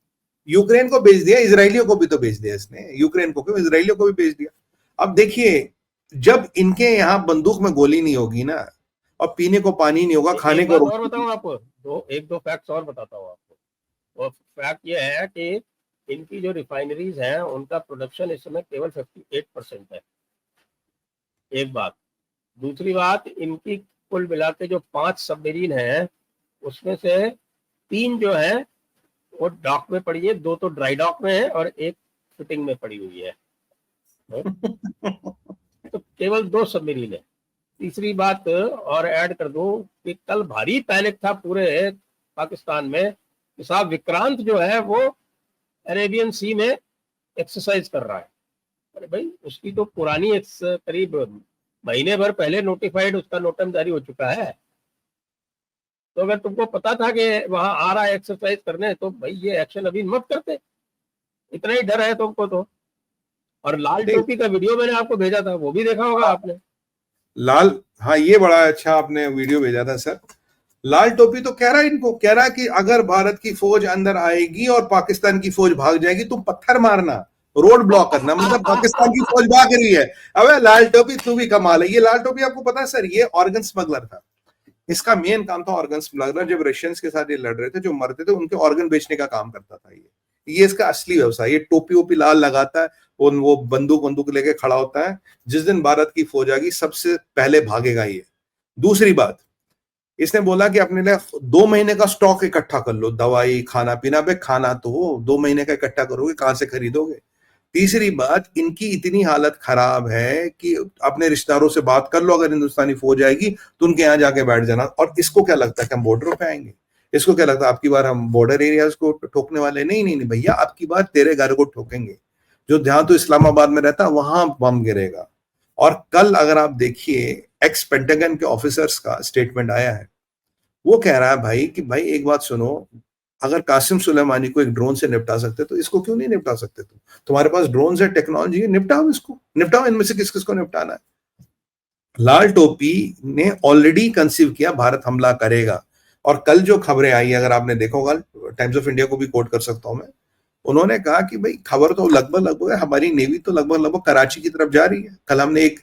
यूक्रेन को बेच दिया, इजरायलियों को भी तो बेच दिया इसने, यूक्रेन को क्यों, इजरायलियों को भी बेच दिया। अब देखिए जब इनके यहाँ बंदूक में गोली नहीं होगी ना, और पीने को पानी नहीं होगा, खाने को और बताऊं आपको एक दो फैक्ट्स और बताता हूँ आपको। वो फैक्ट ये है कि इनकी जो रिफाइनरीज हैं उनका प्रोडक्शन इस समय केवल 58% है, एक बात। दूसरी बात, इनकी कुल मिला के जो 5 सबमरीन हैं उसमें से 3 जो है वो डॉक में पड़ी है, 2 तो ड्राई डॉक में है और एक फिटिंग में पड़ी हुई है, तो केवल 2 सबमरीन है। तीसरी बात और ऐड कर दूं कि कल भारी पैनिक था पूरे पाकिस्तान में कि साहब विक्रांत जो है वो अरेबियन सी में एक्सरसाइज कर रहा है। अरे भाई उसकी तो पुरानी करीब महीने भर पहले नोटिफाइड उसका नोटम जारी हो चुका है, तो अगर तुमको पता था कि वहां आ रहा है एक्सरसाइज करने, तो भाई ये एक्शन अभी मत करते, इतना ही डर है तुमको तो। और लाल टोपी का वीडियो मैंने आपको भेजा था, वो भी देखा होगा आपने। लाल, हाँ ये बड़ा अच्छा आपने वीडियो भेजा था सर। लाल टोपी तो कह रहा है, इनको कह रहा है कि अगर भारत की फौज अंदर आएगी और पाकिस्तान की फौज भाग जाएगी तो पत्थर मारना, रोड ब्लॉक करना, मतलब पाकिस्तान की फौज भाग रही है। अबे लाल टोपी तू भी कमाल है। ये लाल टोपी आपको पता है सर, ये ऑर्गन स्मगलर था, इसका मेन काम था ऑर्गन स्मगलर। जब रशियंस के साथ ये लड़ रहे थे, जो मरते थे उनके ऑर्गन बेचने का काम करता था ये इसका असली व्यवसाय। ये टोपी वोपी लाल लगाता है, वो बंदूक लेके खड़ा होता है, जिस दिन भारत की फौज आएगी सबसे पहले भागेगा ये। दूसरी बात, इसने बोला कि अपने लिए 2 महीने का स्टॉक इकट्ठा कर लो, दवाई खाना पीना। पे खाना तो 2 महीने का इकट्ठा करोगे, कहां से खरीदोगे। तीसरी बात, इनकी इतनी हालत खराब है कि अपने रिश्तेदारों से बात कर लो, अगर हिंदुस्तानी फौज आएगी तो उनके यहाँ जाके बैठ जाना। और इसको क्या लगता है कि हम बॉर्डरों पे आएंगे, इसको क्या लगता है आपकी बार हम बॉर्डर एरियाज को ठोकने वाले? नहीं भैया, आपकी बार तेरे घर को ठोकेंगे। जो जहां तो इस्लामाबाद में रहता वहां बम गिरेगा। और कल अगर आप देखिए एक्स पेंटागन के ऑफिसर्स का स्टेटमेंट आया है, वो कह रहा है भाई कि भाई एक बात सुनो, अगर कासिम सुलेमानी को एक ड्रोन से निपटा सकते तो इसको क्यों नहीं निपटा सकते? तुम्हारे पास ड्रोन है, टेक्नोलॉजी है, निपटाओ इसको, निपटाओ। इनमें से किस किस को निपटाना है? लाल टोपी ने ऑलरेडी कंसीव किया भारत हमला करेगा, और कल जो खबरें आई, अगर आपने देखा होगा, टाइम्स ऑफ इंडिया को भी कोट कर सकता हूं मैं, उन्होंने कहा कि भाई खबर तो लगभग है, हमारी नेवी तो लगभग कराची की तरफ जा रही है। कल हमने एक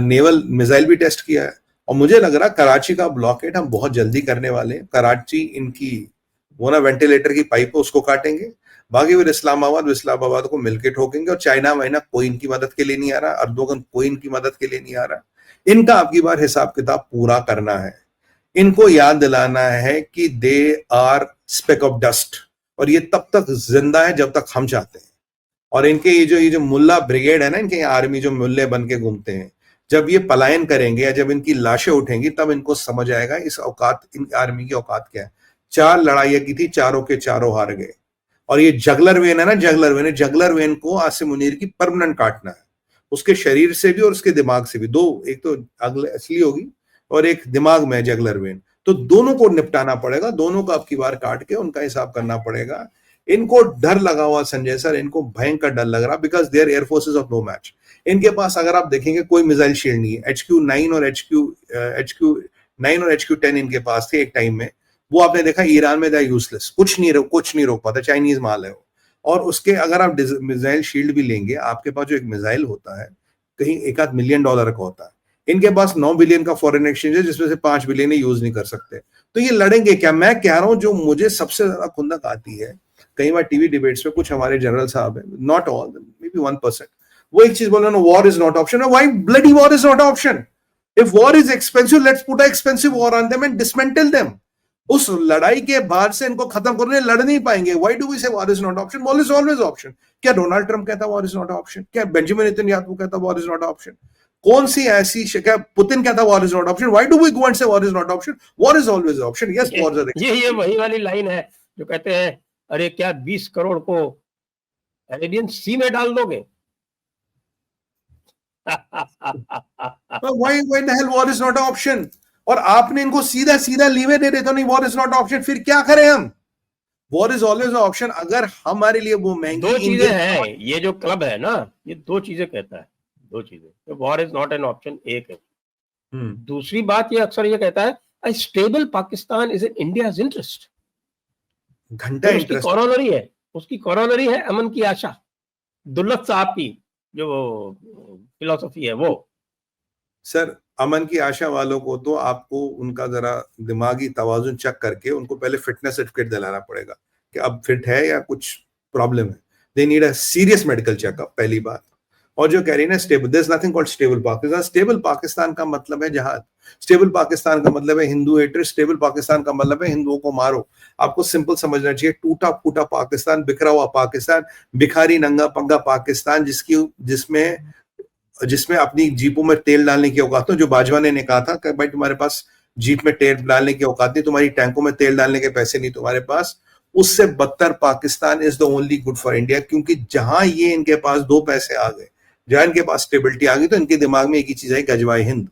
नेवल मिसाइल भी टेस्ट किया है, और मुझे लग रहा कराची का ब्लॉकेट हम बहुत जल्दी करने वाले हैं। कराची इनकी वो ना वेंटिलेटर की पाइप है, उसको काटेंगे, बाकी फिर इस्लामाबाद को मिलके ठोकेंगे। और चाइना वाइना कोई इनकी मदद के लिए नहीं आ रहा, अर्दोगन कोई इनकी मदद के लिए नहीं आ रहा। इनका आपकी बार हिसाब किताब पूरा करना है। इनको याद दिलाना है कि they are speck of dust, और ये तब तक जिंदा है जब तक हम चाहते हैं। और इनके ये जो मुल्ला ब्रिगेड है ना, इनके आर्मी जो मुल्ले बन के घूमते हैं, जब ये पलायन करेंगे या जब इनकी लाशें उठेंगी, तब इनको समझ आएगा इस औकात, इन आर्मी की औकात क्या है। 4 लड़ाइयां की थी, चारों के चारों हार गए। और ये जगलर वेन है ना, जगलर वेन को आसिम मुनीर की परमानेंट काटना है, उसके शरीर से भी और उसके दिमाग से भी। दो, एक तो अगले असली होगी और एक दिमाग में जगलर वेन, तो दोनों को निपटाना पड़ेगा, दोनों को आपकी बार काट के उनका हिसाब करना पड़ेगा। इनको डर लगा हुआ संजय सर, इनको भयंकर डर लग रहा, because their air force is of no match. इनके पास अगर आप देखेंगे कोई मिसाइल शील्ड नहीं है। HQ9 और HQ9 और HQ10 इनके पास थे एक टाइम में, वो आपने देखा ईरान में यूजलेस, कुछ नहीं रोक पाता, चाइनीज माल है वो। और उसके अगर आप मिसाइल शील्ड भी लेंगे, आपके पास जो एक मिसाइल होता है कहीं $1 मिलियन का होता है, इनके पास 9 बिलियन का फॉरेन एक्सचेंज है, जिसमें से 5 बिलियन यूज नहीं कर सकते। तो ये लड़ेंगे क्या? मैं कह रहा हूं, जो मुझे सबसे ज्यादा खुंदक आती है, कई बार टीवी डिबेट्स में कुछ हमारे जनरल साहब है, नॉट ऑल, मे बी 1%, वो एक चीज बोल रहे हैं, war is not option. Why bloody war is not option? If war is expensive, let's put a expensive war on them and dismantle them. उस लड़ाई के बाद से इनको खत्म करने, लड़ नहीं पाएंगे। Why do we say war is not option? War is always option. क्या डोनाल्ड ट्रंप कहता वॉर इज नॉट ऑप्शन? क्या बेंजामिन नेतन्याहू कहता वॉर इज नॉट ऑप्शन? कौन सी ऐसी, क्या पुतिन कहता war is not option? Why do we go and say war is not option? War is always option. Yes, war आर ये वही वाली लाइन है जो कहते हैं, अरे क्या 20 करोड़ को अरेबियन सी में डाल दोगे? Why the hell war is not option? और आपने इनको सीधा सीधा लीवे दे देते हो, नहीं वॉर इज नॉट ऑप्शन, फिर क्या करें हम? War is always option. अगर हमारे लिए वो महंगी, दो चीजें हैं, ये जो क्लब है ना, ये 2 चीजें कहता है, 2 चीजें। War is not an option एक है, दूसरी बात ये अक्सर ये कहता है, a stable Pakistan is in India's interest। घंटा इंटरेस्ट उसकी कॉरोलरी है अमन की आशा, दुल्लत साहब की जो फिलॉसफी है वो। सर, अमन की आशा वालों को तो आपको उनका जरा दिमागी तवाजुन चेक करके उनको पहले फिटनेस सर्टिफिकेट दिलाना पड़ेगा कि अब फिट है या कुछ प्रॉब्लम है। They need a serious medical checkup, पहली बात। और जो कह रही है ना stable, there is nothing called stable Pakistan. Stable Pakistan का मतलब है जहाद, स्टेबल पाकिस्तान का मतलब है हिंदू हेटर, स्टेबल पाकिस्तान का मतलब है हिंदुओं को मारो। आपको सिंपल समझना चाहिए, टूटा फूटा पाकिस्तान, बिखरा हुआ पाकिस्तान, भिखारी नंगा पंगा पाकिस्तान, जिसमें अपनी जीपों में तेल डालने की औकात हो। जो बाजवा ने कहा था कि भाई तुम्हारे पास जीप में तेल डालने की औकात नहीं, तुम्हारी टैंकों में तेल डालने के पैसे नहीं तुम्हारे पास, उससे बदतर Pakistan is the only good for India. क्योंकि जहां ये इनके पास 2 पैसे आ गए, जहां इनके पास स्टेबिलिटी आ गई, तो इनके दिमाग में एक ही चीज है, गजवाए हिंद।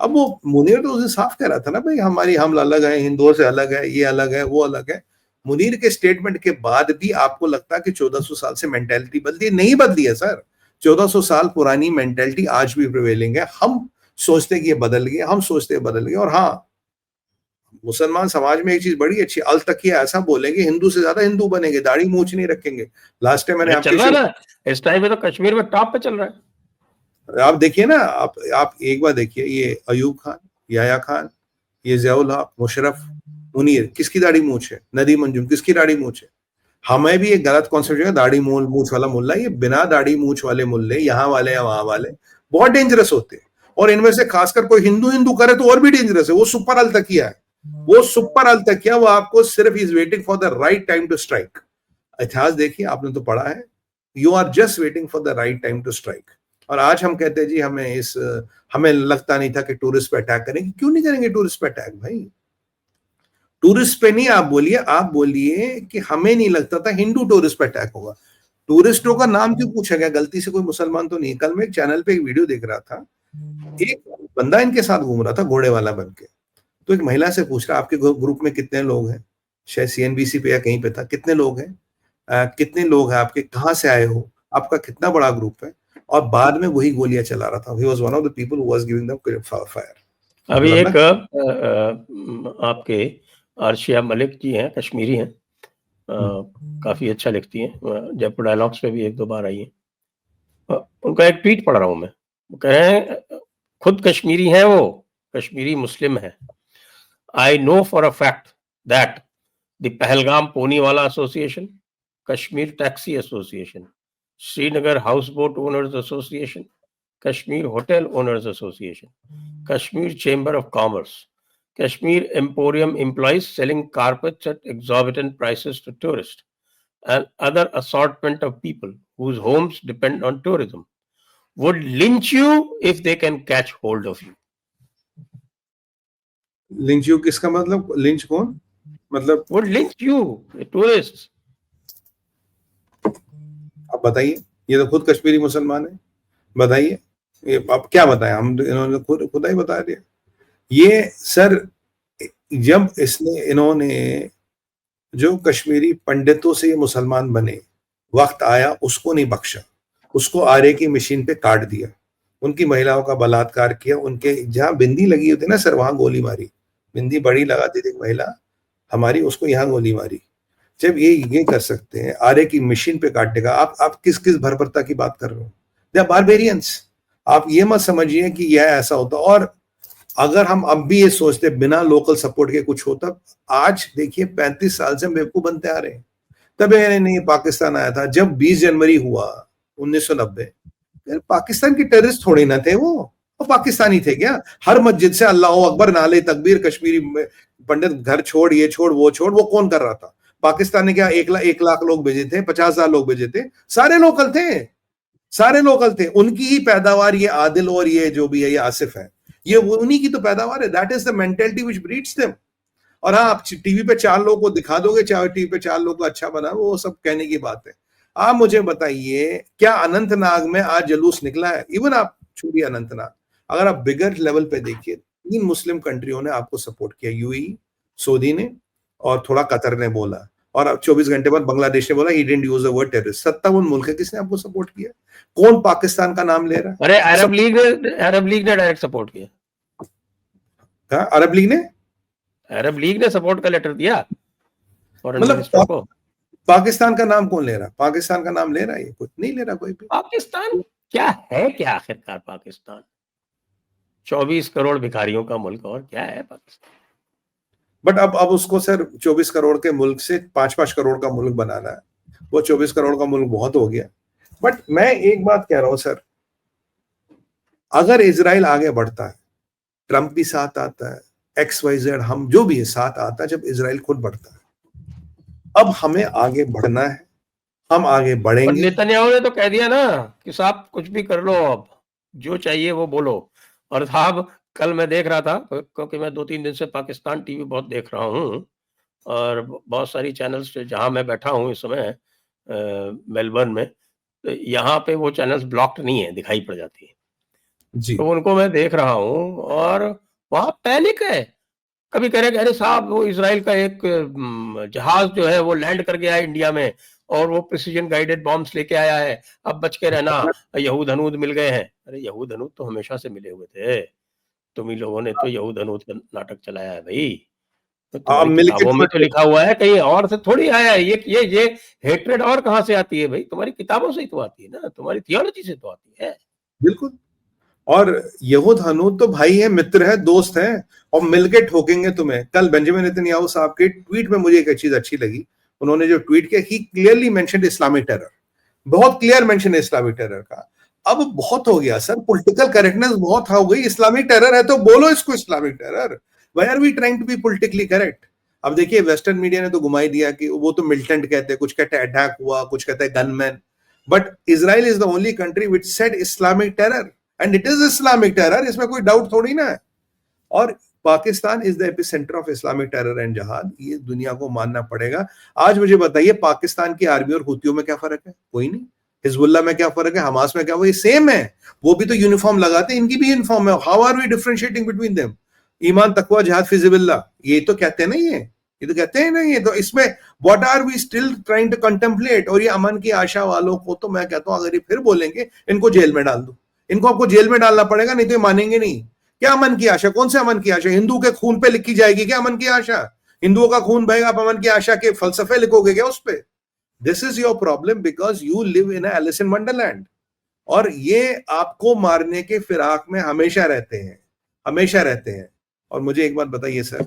अब वो मुनीर तो उसे साफ कह रहा था ना, भाई हमारी हम अलग है, हिंदुओं से अलग है, ये अलग है, वो अलग है। मुनीर के स्टेटमेंट के बाद भी आपको लगता है कि 1400 साल से मेंटेलिटी बदली? नहीं बदली है सर। 1400 साल पुरानी मेंटेलिटी आज भी प्रिवेलिंग है। हम सोचते कि ये बदल गया, हम सोचते बदल गया। और हाँ, मुसलमान समाज में एक चीज बड़ी अच्छी, अल तकिया ऐसा बोलेंगे, हिंदू से ज्यादा हिंदू बनेंगे, दाढ़ी मूछ नहीं रखेंगे। लास्ट टाइम मैंने चल रहा ना इस टाइम में, तो कश्मीर में टॉप पे चल रहा है। आप देखिए ना, आप एक बार देखिए, ये अयूब खान, याया खान, ये ज़ियाउल हक, मुशर्रफ, मुनीर, किसकी दाढ़ी मूछ है? नदीम अंजुम, किसकी दाढ़ी मूछ है? हमें भी एक गलत कॉन्सेप्ट है, दाढ़ी मूछ वाला मुल्ला। ये बिना दाढ़ी मूछ वाले मुल्ले, यहाँ वाले या वहां वाले, बहुत डेंजरस होते हैं। और इनमें से खासकर कोई हिंदू करे तो और भी डेंजरस है। वो सुपर अल तकिया है, वो सुपर अल तकिया, वो आपको सिर्फ is waiting for the right time to strike. इतिहास देखिए, आपने तो पढ़ा है, you are just waiting for the right time to strike. और आज हम कहते हैं जी हमें लगता नहीं था कि टूरिस्ट पे अटैक करेंगे। क्यों नहीं करेंगे टूरिस्ट पे अटैक भाई? टूरिस्ट पे नहीं, आप बोलिए कि हमें नहीं लगता था हिंदू टूरिस्ट पे अटैक होगा। टूरिस्टों का नाम क्यों पूछा गया? गलती से कोई मुसलमान तो नहीं। कल मैं एक चैनल पे एक वीडियो देख रहा था, एक बंदा इनके साथ घूम रहा था घोड़े वाला बन के, तो एक महिला से पूछ रहा, आपके ग्रुप में कितने लोग हैं? शायद CNBC पे या कहीं पे था, कितने लोग हैं, कितने लोग हैं आपके, कहाँ से आए हो, आपका कितना बड़ा ग्रुप है? और बाद में वही गोलियां चला रहा था। He was one of the people who was giving them fire. अभी एक आपके आरशिया मलिक जी हैं, कश्मीरी हैं, काफी अच्छा लिखती हैं, जयपुर डायलॉग्स पे भी 1-2 बार आई हैं। उनका एक ट्वीट पढ़ रहा हूँ मैं, वो कह रहे हैं खुद कश्मीरी हैं वो, कश्मीरी मुस्लिम है। I know for a fact that the Pahalgam पोनीवाला association, Kashmir taxi association, Srinagar houseboat owners association, Kashmir Hotel Owners Association, Kashmir Chamber of Commerce, Kashmir Emporium employees selling carpets at exorbitant prices to tourists, and other assortment of people whose homes depend on tourism would lynch you if they can catch hold of you. Lynch you किसका मतलब? Lynch कौन? मतलब would lynch you, the tourists. आप बताइए, ये तो खुद कश्मीरी मुसलमान है, बताइए ये आप क्या बताएं? हम इन्होंने खुद ही बता दिया। ये सर, जब इन्होंने जो कश्मीरी पंडितों से ये मुसलमान बने, वक्त आया उसको नहीं बख्शा, उसको आरे की मशीन पे काट दिया, उनकी महिलाओं का बलात्कार किया, उनके जहां बिंदी लगी होती ना सर, वहां गोली मारी। बिंदी बड़ी लगाती थी महिला हमारी, उसको यहाँ गोली मारी। जब ये कर सकते हैं आरे की मशीन पे काटने का, आप किस भरभरता की बात कर रहे हो? They are barbarians. आप ये मत समझिए कि यह ऐसा होता। और अगर हम अब भी ये सोचते बिना लोकल सपोर्ट के कुछ होता, आज देखिए 35 साल से बेवकूफ बनते आ रहे हैं। तब नहीं पाकिस्तान आया था जब 20 जनवरी हुआ 1990, पाकिस्तान के टेररिस्ट थोड़े ना थे वो पाकिस्तानी थे क्या? हर मस्जिद से अल्लाह अकबर, नाले तकबीर, कश्मीरी पंडित घर छोड़, ये छोड़, वो छोड़, वो कौन कर रहा था? पाकिस्तान ने क्या 1 लाख लोग भेजे थे? 50,000 लोग भेजे थे? सारे लोकल थे, सारे लोकल थे। उनकी ही पैदावार ये आदिल और ये जो भी है, ये आसिफ है, ये उन्हीं की तो पैदावार है। That is the mentality which breeds them. और हाँ, आप टीवी पे 4 लोगों को दिखा दोगे, चाहे टीवी पे 4 लोगों को अच्छा बना, वो सब कहने की बात है। आप मुझे बताइए, क्या अनंतनाग में आज जलूस निकला है? इवन आप छोड़िए अनंतनाग, अगर आप बिगर लेवल पे देखिए, 3 मुस्लिम कंट्रियों ने आपको सपोर्ट किया, यूएई, सऊदी ने, और थोड़ा कतर ने बोला, और अब 24 घंटे बाद बांग्लादेश ने बोला he didn't use the word terrorist. 57 मुल्क है, किसने आपको सपोर्ट किया? कौन पाकिस्तान का नाम ले रहा है? अरे अरब लीग ने डायरेक्ट सपोर्ट किया। हाँ, अरब लीग ने सपोर्ट का लेटर दिया फॉरेन मिनिस्टर को। पाकिस्तान का नाम कौन ले रहा? पाकिस्तान का नाम ले रहा है? ये कुछ नहीं ले रहा कोई भी। पाकिस्तान क्या है, क्या आखिरकार पाकिस्तान? 24 करोड़ भिखारियों का मुल्क, और क्या है पाकिस्तान? बट अब उसको सर 24 करोड़ के मुल्क से 5-5 करोड़ का मुल्क बनाना है। वो 24 करोड़ का मुल्क बहुत हो गया। बट मैं एक बात कह रहा हूं सर, अगर इजराइल आगे बढ़ता है, ट्रंप भी साथ आता है, XYZ हम जो भी है साथ आता है, जब इजराइल खुद बढ़ता है। अब हमें आगे बढ़ना है, हम आगे बढ़ेंगे। नेतन्याहू ने तो कह दिया ना कि साहब कुछ भी कर लो, अब जो चाहिए वो बोलो। और साहब कल मैं देख रहा था, क्योंकि मैं 2-3 दिन से पाकिस्तान टीवी बहुत देख रहा हूँ, और बहुत सारी चैनल्स जहां मैं बैठा हूँ इस समय मेलबर्न में, तो यहाँ पे वो चैनल्स ब्लॉक्ड नहीं है, दिखाई पड़ जाती है जी। तो उनको मैं देख रहा हूँ और वहां पैनिक है। कभी कह रहे अरे साहब वो इजराइल का एक जहाज जो है वो लैंड कर गया है इंडिया में, और वो प्रिसीजन गाइडेड बॉम्ब्स लेके आया है, अब बच के रहना, यहूद हनूद मिल गए हैं। अरे यहूद हनूद तो हमेशा से मिले हुए थे, तुम ही लोगों ने तो यहूद हनूद का नाटक चलाया है भाई। तो तुम्हारी किताबों में तो लिखा हुआ है, कहीं और से थोड़ी आया है। ये हेट्रेड और कहां से आती है भाई? तुम्हारी किताबों से ही तो आती है ना, तुम्हारी थियोलॉजी से तो आती है। बिल्कुल। और यहूद हनूद तो भाई है, मित्र है, दोस्त है, और मिलके ठोकेंगे तुम्हें। कल बेंजामिन नेतन्याहू साहब के ट्वीट में मुझे एक चीज अच्छी लगी, उन्होंने जो ट्वीट किया, ही क्लियरली मेंशन्ड इस्लामिक टेरर, बहुत क्लियर मेंशन है इस्लामिक टेरर का। अब बहुत हो गया सर, पॉलिटिकल करेक्टनेस बहुत हो गई। इस्लामिक टेरर है तो बोलो इसको Islamic terror. Why are we trying to be politically correct? अब देखिए वेस्टर्न मीडिया ने तो घुमाई दिया कि वो तो मिलिटेंट कहते हैं, कुछ कहते हैं अटैक हुआ, कुछ कहते हैं gunman. But Israel is the only country which said Islamic terror, and it is Islamic terror, इसमें कोई डाउट थोड़ी ना है। और Pakistan is the epicentre of Islamic terror and जहाद, ये दुनिया को मानना पड़ेगा। आज मुझे बताइए, पाकिस्तान की आर्मी और हुतियों में क्या फर्क है? कोई नहीं। हिजबुल्लाह में क्या फर्क है? हमास में क्या? वो ये सेम है, वो भी तो यूनिफॉर्म लगाते हैं, इनकी भी यूनिफॉर्म है। How are we differentiating between them? ईमान, तकवा, जिहाद फी सबिलिल्लाह, ये तो कहते हैं ना, ये तो कहते हैं ना। ये तो इसमें what are we still trying to contemplate? और ये अमन की आशा वालों को तो मैं कहता हूं, अगर ये फिर बोलेंगे, इनको जेल में डाल दो। इनको आपको जेल में डालना पड़ेगा, नहीं तो ये मानेंगे नहीं। क्या अमन की आशा? कौन से अमन की आशा? हिंदू के खून पे लिखी जाएगी क्या अमन की आशा? हिंदुओं का खून बहेगा पवन की आशा के फलसफे लिखोगे क्या उस पे? This is your problem because you live in Alice in Wonderland. और ये आपको मारने के फिराक में हमेशा रहते हैं, हमेशा रहते हैं। और मुझे एक बात बताइए सर,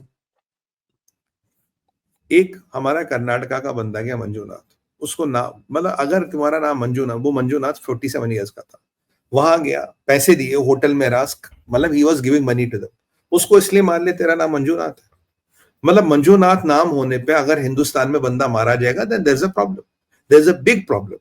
एक हमारा कर्नाटका का बंदा गया मंजूनाथ, उसको नाम मतलब अगर तुम्हारा नाम मंजूनाथ, वो मंजूनाथ 47 ईयर्स का था, वहां गया, पैसे दिए, होटल में रास्क, मतलब he was giving money to them, उसको इसलिए मार ले तेरा नाम मंजूनाथ है। मतलब मंजूनाथ नाम होने पे अगर हिंदुस्तान में बंदा मारा जाएगा then there is a problem, there is a big problem.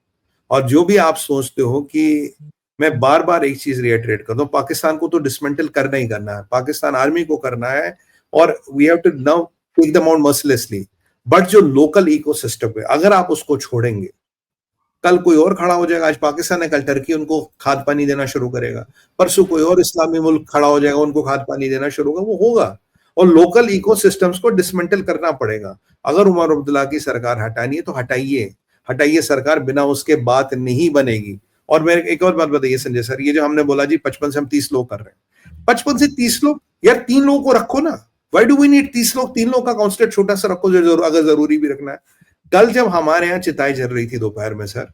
और जो भी आप सोचते हो कि मैं बार बार एक चीज रिएटरेट करता हूँ, पाकिस्तान को तो डिसमेंटल करना ही करना है, पाकिस्तान आर्मी को करना है, और we have to now take them out mercilessly. But जो लोकल इकोसिस्टम है अगर आप उसको छोड़ेंगे, कल कोई और खड़ा हो जाएगा, आज पाकिस्तान है कल टर्की उनको खाद पानी देना शुरू करेगा, परसों कोई और इस्लामी मुल्क खड़ा हो जाएगा उनको खाद पानी देना शुरू होगा, वो होगा। और लोकल इकोसिस्टम्स को डिसमेंटल करना पड़ेगा। अगर उमर अब्दुल्ला की सरकार हटानी है तो हटाइए, हटाइए सरकार, बिना उसके बात नहीं बनेगी। और मैं एक और बात बताइए संजय सर, ये जो हमने बोला जी 55 से हम 30 लोग कर रहे हैं, 55 से 30 लोग, यार 3 लोगों को रखो ना, व्हाई डू वी नीड 30 लोग? 3 लोग का कांस्टेंट छोटा सा रखो जो अगर जरूरी भी रखना है। कल जब हमारे यहाँ चिताई जल रही थी दोपहर में सर,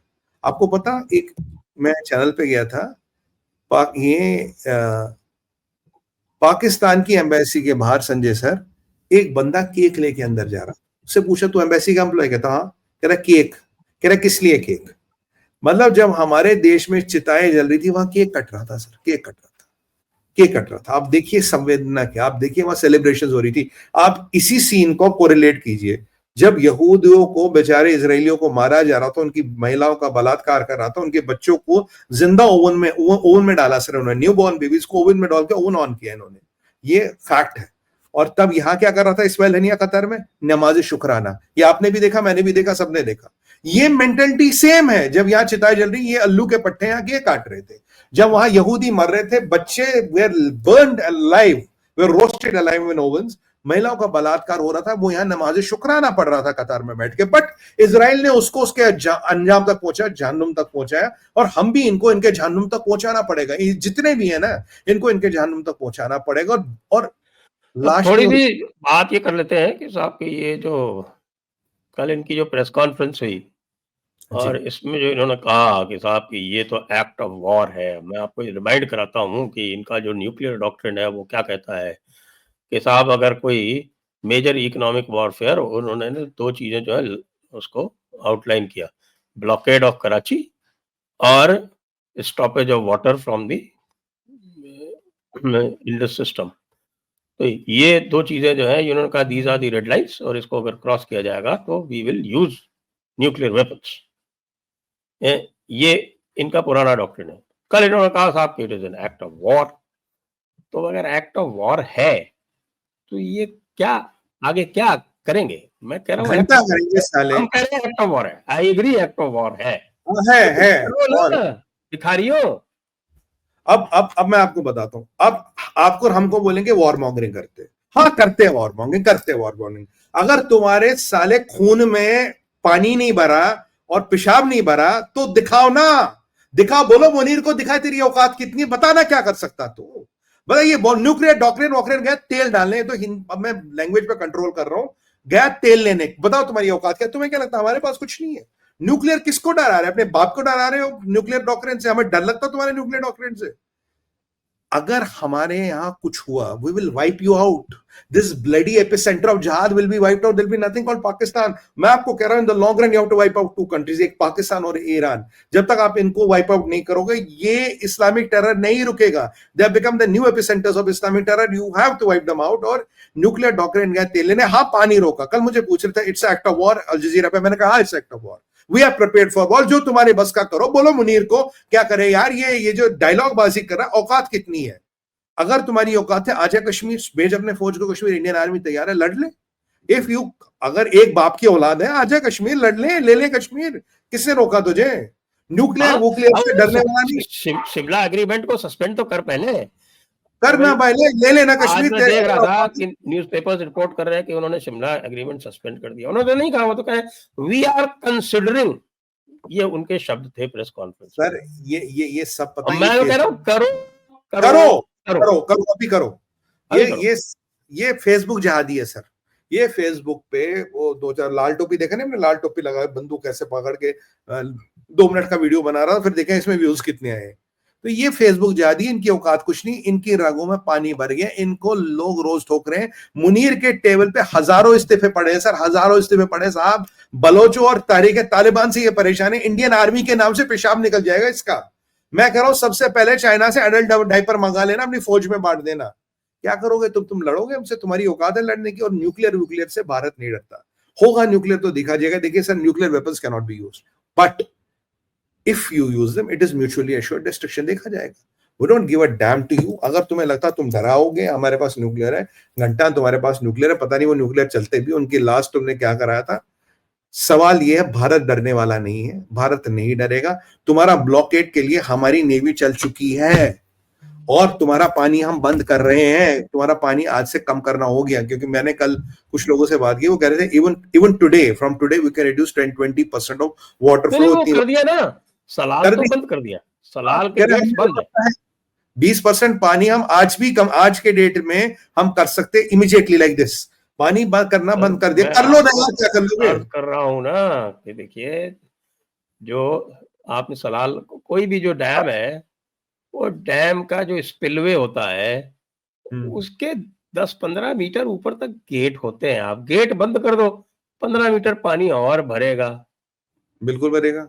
आपको पता, एक मैं चैनल पे गया था, पाकिस्तान की एम्बेसी के बाहर संजय सर, एक बंदा केक लेके अंदर जा रहा, उससे पूछा तू एम्बेसी का एम्प्लॉय? कहता हाँ। कह रहा केक। कह रहा किस लिए केक? मतलब जब हमारे देश में चिताएं जल रही थी वहां केक कट रहा था सर, केक कट रहा था, केक कट रहा था। आप देखिए संवेदना क्या, आप देखिए वहां सेलिब्रेशन हो रही थी। आप इसी सीन को कोरिलेट कीजिए, जब यहूदियों को, बेचारे इजरायलियों को मारा जा रहा था, उनकी महिलाओं का बलात्कार कर रहा था, उनके बच्चों को जिंदा ओवन में डाला सर उन्होंने, न्यू बॉर्न बेबीज को ओवन में डाल के ओवन ऑन किया इन्होंने, ये फैक्ट है। और तब यहां क्या कर रहा था इस्माइल हनिया कतर में? नमाज शुक्राना। ये आपने भी देखा, मैंने भी देखा, सबने देखा। ये मेंटेलिटी सेम है। जब यहाँ चिताएं जल रही, ये अल्लू के पट्टे यहाँ के काट रहे थे। जब वहां यहूदी मर रहे थे, बच्चे were burned alive, were roasted alive in ovens, महिलाओं का बलात्कार हो रहा था, वो यहाँ नमाज शुक्राना पढ़ रहा था कतार में बैठ के। बट इजराइल ने उसको उसके अंजाम तक पहुंचा, जहन्नुम तक पहुंचाया। और हम भी इनको इनके जहन्नुम तक पहुंचाना पड़ेगा, जितने भी है ना, इनको इनके जहन्नुम तक पहुंचाना पड़ेगा। और थोड़ी सी बात ये कर लेते हैं कि साहब की ये जो कल इनकी जो प्रेस कॉन्फ्रेंस हुई, और इसमें जो इन्होंने कहा कि साहब कि ये तो एक्ट ऑफ वॉर है, मैं आपको रिमाइंड कराता हूँ कि इनका जो न्यूक्लियर डॉक्ट्रिन है वो क्या कहता है कि साहब अगर कोई मेजर इकोनॉमिक वॉरफेयर, उन्होंने 2 चीजें जो है उसको आउटलाइन किया, ब्लॉकेड ऑफ कराची और stoppage of water from the Indus system. तो ये 2 चीजें जो है इन्होंने कहा these are the red lines, और इसको अगर क्रॉस किया जाएगा तो we will use nuclear weapons. ये इनका पुराना डॉक्ट्रिन है। कल इन्होंने कहा साहब कि it is an act of war. तो अगर एक्ट ऑफ वॉर है तो ये क्या आगे क्या करेंगे? मैं कह रहा हूँ घंटा करेंगे साले, हम कह रहे हैं एक्ट ऑफ वॉर है, I agree act of war है और भिखारियों। अब मैं आपको बताता हूं, अब आपको हमको बोलेंगे वॉर मॉन्गरिंग करते, हाँ करते हैं वॉर मॉन्गरिंग, करते हैं वॉर मॉन्गरिंग। अगर तुम्हारे साले खून में पानी नहीं भरा और पेशाब नहीं भरा तो दिखाओ ना, दिखाओ, बोलो मुनीर को दिखाए तेरी औकात कितनी, बताना क्या कर सकता तू। बताइए न्यूक्लियर डॉक्ट्रिन वॉक्ट्रिन गया तेल डालने, तो अब मैं लैंग्वेज पे कंट्रोल कर रहा हूं, गया तेल लेने, बताओ तुम्हारी औकात क्या? तुम्हें क्या लगता है हमारे पास कुछ नहीं है? न्यूक्लियर किसको डरा रहे हैं? अपने बाप को डरा रहे हो न्यूक्लियर डॉक्ट्रिन से? हमें डर लगता तुम्हारे न्यूक्लियर डॉक्ट्रिन से? अगर हमारे यहां कुछ हुआ, we will wipe you out. This bloody epicenter of jihad will be wiped out. There will be nothing called Pakistan. मैं आपको कह रहा हूं, in the long run you have to wipe out 2 countries, एक पाकिस्तान और ईरान। जब तक आप इनको वाइप आउट नहीं करोगे, ये इस्लामिक टेरर नहीं रुकेगा। They have become the new epicenters of Islamic terror. You have to wipe them out. और न्यूक्लियर डॉक्ट्रिन गया तेल लेने, हाँ पानी रोका। कल मुझे पूछ रहे थे, it's act of war Al Jazeera पे, मैंने कहा it's act of war, we are prepared for war. जो तुम्हारे बस का करो, बोलो मुनीर को क्या करे यार, ये जो डायलॉग बाजी कर रहा है, औकात कितनी है? अगर तुम्हारी औकात है, आजा कश्मीर, भेज अपने फौज को कश्मीर, इंडियन आर्मी तैयार है, लड़ ले। इफ यू, अगर एक बाप की औलाद है, आजा कश्मीर, लड़ ले ले कश्मीर, किसने रोका तुझे? न्यूक्लियर वूक्लियर से डरने वाला नहीं। शिमला एग्रीमेंट को सस्पेंड तो कर पहले, करना पहले, ले लेना कश्मीर। मैं देख रहा था कि न्यूज़पेपर्स रिपोर्ट कर रहे हैं कि उन्होंने शिमला एग्रीमेंट सस्पेंड कर दिया। उन्होंने नहीं कहा, वो तो कहे वी आर कंसिडरिंग, ये उनके शब्द थे प्रेस कॉन्फ्रेंस। सर ये सब पता है, मैं तो कह रहा हूँ करो करो करो करो, अभी करो। ये फेसबुक जहादी है सर, ये फेसबुक पे वो 2-4 लाल टोपी देखा नहीं, हमने लाल टोपी लगा बंदूक ऐसे पकड़ के 2 मिनट का वीडियो बना रहा, फिर देखें इसमें व्यूज कितने आए। तो ये फेसबुक जादी, इनकी औकात कुछ नहीं, इनकी रगों में पानी भर गया, इनको लोग रोज ठोक रहे हैं। मुनीर के टेबल पे हजारों इस्तीफे पड़े हैं सर, हजारों इस्तीफे पड़े साहब। बलोचों और तारीख तालिबान से ये परेशान है, इंडियन आर्मी के नाम से पेशाब निकल जाएगा इसका। मैं कह रहा हूं सबसे पहले चाइना से एडल्ट डायपर मंगा लेना, अपनी फौज में बांट देना। क्या करोगे तुम लड़ोगे हमसे, तुम्हारी औकात है लड़ने की। और न्यूक्लियर से भारत नहीं डरता, होगा न्यूक्लियर तो दिखा जाएगा। देखिए sir, nuclear weapons can not be used, but if you use them it is mutually assured destruction, देखा जाएगा। We don't give a damn to you. अगर तुम्हें लगता तुम डराओगे, हमारे पास न्यूक्लियर है, घंटा तुम्हारे पास न्यूक्लियर है, पता नहीं वो न्यूक्लियर चलते भी, उनकी लास्ट तुमने क्या कराया था। सवाल यह है, भारत डरने वाला नहीं है, भारत नहीं डरेगा। तुम्हारा ब्लॉकेड के लिए हमारी नेवी चल चुकी है, और तुम्हारा पानी हम बंद कर रहे हैं। तुम्हारा पानी आज से कम करना हो गया, क्योंकि मैंने कल कुछ लोगों से बात की, वो कह रहे थे even today, from today we can reduce 10-20% of water नहीं, फ्लो। वो कर दिया ना, सलाल तो बंद कर दिया, सलाल के गेट्स बंद है। 20% पानी हम आज भी कम, आज के डेट में हम कर सकते इमीडिएटली, लाइक दिस। पानी बंद करना बंद कर दिया, कर लो ना यार, क्या कर लोगे। अर्ज कर रहा हूं ना कि देखिए, जो आपने सलाल, कोई भी जो डैम है, वो डैम का जो स्पिलवे होता है उसके 10-15 मीटर ऊपर तक गेट होते हैं। आप गेट बंद कर दो, 15 मीटर पानी और भरेगा। बिल्कुल भरेगा।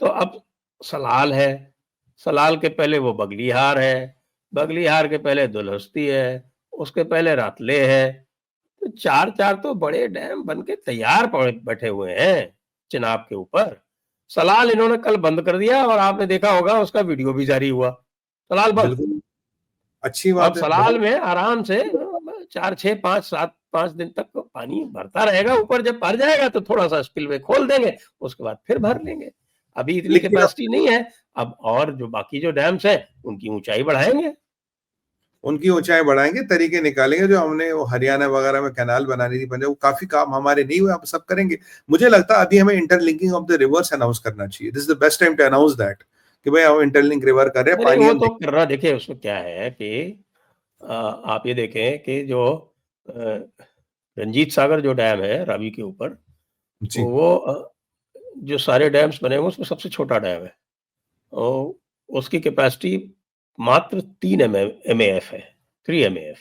तो अब सलाल है, सलाल के पहले वो बगलीहार है, बगलीहार के पहले दुलहस्ती है, उसके पहले रातले है। तो 4-4 तो बड़े डैम बन के तैयार बैठे हुए हैं चिनाब के ऊपर। सलाल इन्होंने कल बंद कर दिया, और आपने देखा होगा उसका वीडियो भी जारी हुआ, सलाल बंद। बिल्कुल अच्छी अब बात है, सलाल बहुत। में आराम से 4-6-5-7 दिन तक पानी भरता रहेगा। ऊपर जब भर जाएगा तो थोड़ा सा स्पिलवे खोल देंगे, उसके बाद फिर भर लेंगे। अभी इतनी लेकिन कैपेसिटी नहीं है। अब और जो बाकी जो डैम्स हैं उनकी ऊंचाई बढ़ाएंगे, उनकी ऊंचाई बढ़ाएंगे, तरीके निकालेंगे। जो हमने वो हरियाणा वगैरह में कैनाल बनानी थी पंजाब, वो काफी काम हमारे नहीं हुए, आप सब करेंगे। मुझे लगता है अभी हमें interlinking of the rivers announce करना चाहिए। This is the best time to announce that, कि भाई हम इंटरलिंक रिवर कर रहे हैं, नहीं पानी वो हम। तो करना। देखिए उसमें क्या है कि आप ये देखें कि जो रंजीत सागर जो डैम है रावी के ऊपर, जी जो सारे डैम्स बने हुए उसमें सबसे छोटा डैम है, और उसकी कैपेसिटी मात्र 3 MAF है, 3 MAF।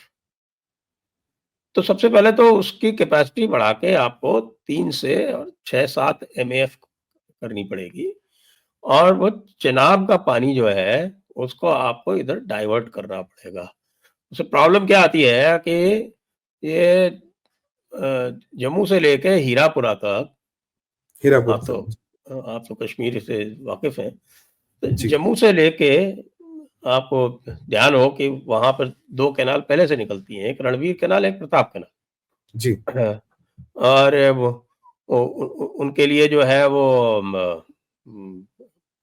तो सबसे पहले तो उसकी कैपेसिटी बढ़ा के आपको 3 से 6-7 MAF करनी पड़ेगी, और वो चिनाब का पानी जो है उसको आपको इधर डाइवर्ट करना पड़ेगा। उससे प्रॉब्लम क्या आती है कि ये जम्मू से लेके हीरापुरा तक, हीरापुर आप तो कश्मीर से वाकिफ हैं, तो जी जम्मू से लेके आपको ध्यान हो कि वहां पर 2 कैनाल पहले से निकलती हैं, एक रणवीर कैनाल, एक प्रताप कैनाल। जी हाँ, और उनके लिए जो है वो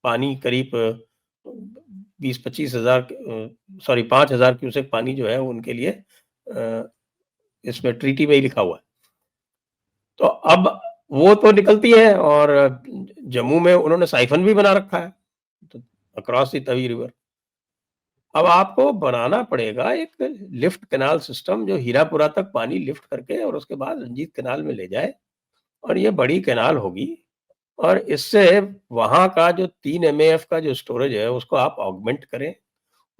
पानी करीब 20-25 हजार, सॉरी 5,000 क्यूसेक पानी जो है उनके लिए इसमें ट्रीटी में ही लिखा हुआ है। तो अब वो तो निकलती है, और जम्मू में उन्होंने साइफन भी बना रखा है तो अक्रॉस द तवी रिवर। अब आपको बनाना पड़ेगा एक लिफ्ट कैनाल सिस्टम जो हीरापुरा तक पानी लिफ्ट करके और उसके बाद रंजीत कैनाल में ले जाए, और ये बड़ी कैनाल होगी। और इससे वहाँ का जो 3 MAF का जो स्टोरेज है उसको आप ऑगमेंट करें,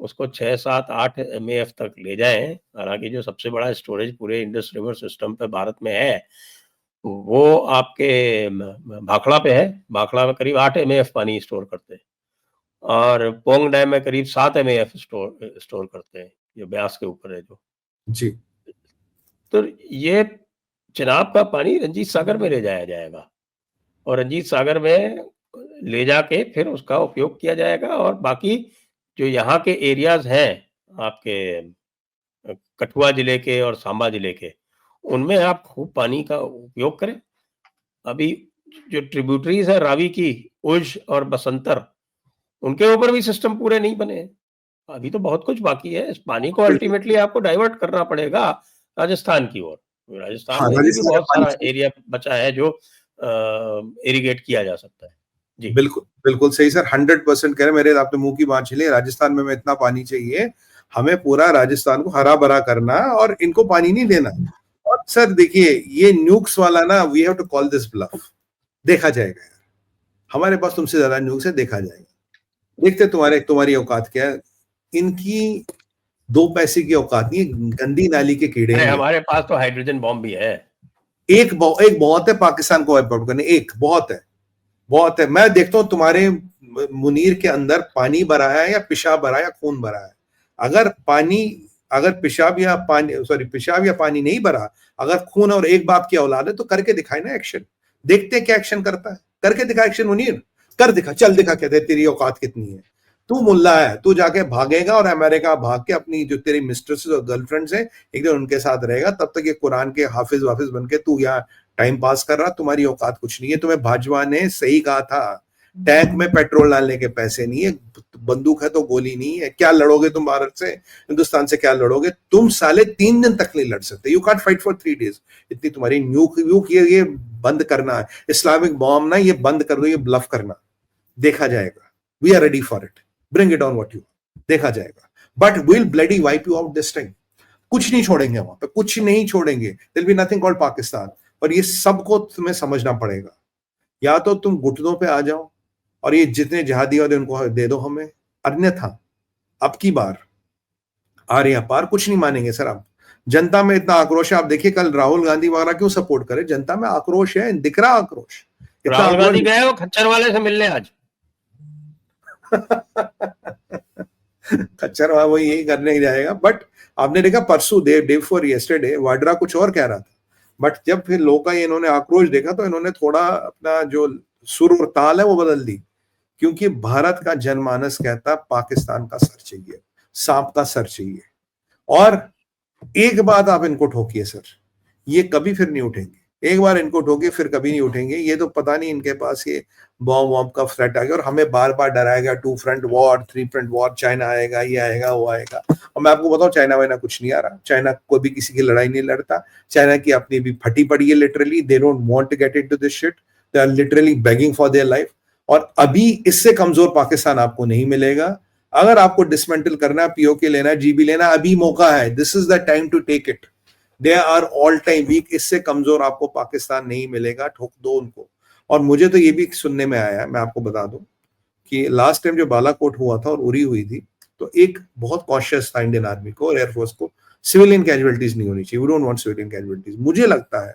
उसको 6-7-8 MAF तक ले जाएं। हालांकि जो सबसे बड़ा स्टोरेज पूरे इंडस रिवर सिस्टम पे भारत में है वो आपके भाखड़ा पे है। भाखड़ा में करीब 8 MAF पानी स्टोर करते हैं, और पोंग डैम में करीब 7 MAF स्टोर करते हैं, जो ब्यास के ऊपर है जो। जी तो ये चिनाब का पानी रंजीत सागर में ले जाया जाएगा, और रंजीत सागर में ले जाके फिर उसका उपयोग किया जाएगा। और बाकी जो यहाँ के एरियाज हैं आपके कठुआ जिले के और सांबा जिले के, उनमें आप खूब पानी का उपयोग करें। अभी जो ट्रिब्यूटरीज है रावी की, उज और बसंतर, उनके ऊपर भी सिस्टम पूरे नहीं बने हैं। अभी तो बहुत कुछ बाकी है। इस पानी को बिल्कुल। अल्टीमेटली आपको डाइवर्ट करना पड़ेगा राजस्थान की ओर। राजस्थान हाँ, में अभी भी राजस्थान में बहुत पानी सारा चाहिए। एरिया बचा है जो इरिगेट किया जा सकता है। जी बिल्कुल बिल्कुल सही सर, 100% कह रहे। मेरे आपने मुंह की बात छीनी। राजस्थान में इतना पानी चाहिए, हमें पूरा राजस्थान को हरा भरा करना, और इनको पानी नहीं देना। और सर देखिए ये न्यूक्स वाला ना, we have to call this bluff. देखा जाएगा यार, हमारे पास तुमसे ज्यादा न्यूक्स है, देखा जाएगा। देखते तुम्हारी औकात क्या है। इनकी 2 पैसे की औकात नहीं, गंदी नाली के कीड़े हैं। हमारे पास तो हाइड्रोजन बॉम्ब भी है। एक बहुत है पाकिस्तान को वाइप आउट करने, एक बहुत है, बहुत है। मैं देखता हूँ तुम्हारे मुनीर के अंदर पानी भरा है या पेशाब भरा है या खून भरा है। अगर पेशाब या पानी नहीं भरा, अगर खून और एक बाप की औलाद है तो करके दिखाए ना एक्शन। देखते हैं क्या एक्शन करता है, करके दिखा एक्शन मुनीर, कर दिखा, चल दिखा, कहते हैं तेरी औकात कितनी है। तू मुल्ला है, तू जाके भागेगा और अमेरिका भाग के अपनी जो तेरी मिस्ट्रेसेस और गर्लफ्रेंड्स हैं एक दिन उनके साथ रहेगा। तब तक ये कुरान के हाफिज वाफिज बन के तू यहाँ टाइम पास कर रहा। तुम्हारी औकात कुछ नहीं है। तुम्हें भाजपा ने सही कहा था, टैंक में पेट्रोल डालने के पैसे नहीं है, बंदूक है तो गोली नहीं है। क्या लड़ोगे तुम भारत से, हिंदुस्तान से क्या लड़ोगे तुम? साले 3 दिन तक नहीं लड़ सकते। You can't fight for 3 days। इतनी तुम्हारी न्यूक ये बंद करना है, इस्लामिक बॉम्ब ना, ये बंद कर दो, ये ब्लफ करना। देखा जाएगा, we are ready for it, bring it on what you, देखा जाएगा। But will bloody wipe you out this time. कुछ नहीं छोड़ेंगे वहां पे, कुछ नहीं छोड़ेंगे। There will be nothing called Pakistan. और ये सबको तुम्हें समझना पड़ेगा। या तो तुम घुटनों पे आ जाओ और ये जितने जिहादी उनको दे दो हमें, अन्यथा अब की बार आर्या पार कुछ नहीं मानेंगे सर। आप जनता में इतना आक्रोश है, आप देखिए कल राहुल गांधी वगैरह क्यों सपोर्ट करे, जनता में आक्रोश है, दिख रहा आक्रोश। राहुल गांधी गए हो खच्चर वाले से मिलने आज। खच्चर वो यही करने जाएगा। बट आपने देखा परसों डे फॉर यस्टरडे वाड्रा कुछ और कह रहा था, बट जब फिर लोग का इन्होंने आक्रोश देखा तो इन्होंने थोड़ा अपना जो सुर और ताल है वो बदल दी। क्योंकि भारत का जनमानस कहता पाकिस्तान का सर चाहिए, सांप का सर चाहिए। और एक बात आप इनको ठोकिए सर, ये कभी फिर नहीं उठेंगे। एक बार इनको ठोके फिर कभी नहीं उठेंगे। ये तो पता नहीं इनके पास ये बॉम्ब वॉम्ब का थ्रेट आ गया और हमें बार बार डराएगा 2 front war 3 front war, China आएगा, ये आएगा, वो आएगा। और मैं आपको बताऊं चाइना वाइना कुछ नहीं आ रहा। चाइना कोई भी किसी की लड़ाई नहीं लड़ता। चाइना की अपनी भी फटी पड़ी है literally. They don't want to get into this shit, they are literally begging for their life. और अभी इससे कमजोर पाकिस्तान आपको नहीं मिलेगा। अगर आपको डिसमेंटल करना है, पीओके लेना है, जीबी लेना, अभी मौका है। This is the time to take it. They are all time weak. इससे कमजोर आपको पाकिस्तान नहीं मिलेगा, ठोक दो उनको। और मुझे तो ये भी सुनने में आया है, मैं आपको बता दूं कि लास्ट टाइम जो बालाकोट हुआ था और उरी हुई थी, तो एक बहुत कॉशियस था इंडियन आर्मी को और एयरफोर्स को, सिविलियन कैजुअलिटीज नहीं होनी चाहिए। We don't want civilian casualties. मुझे लगता है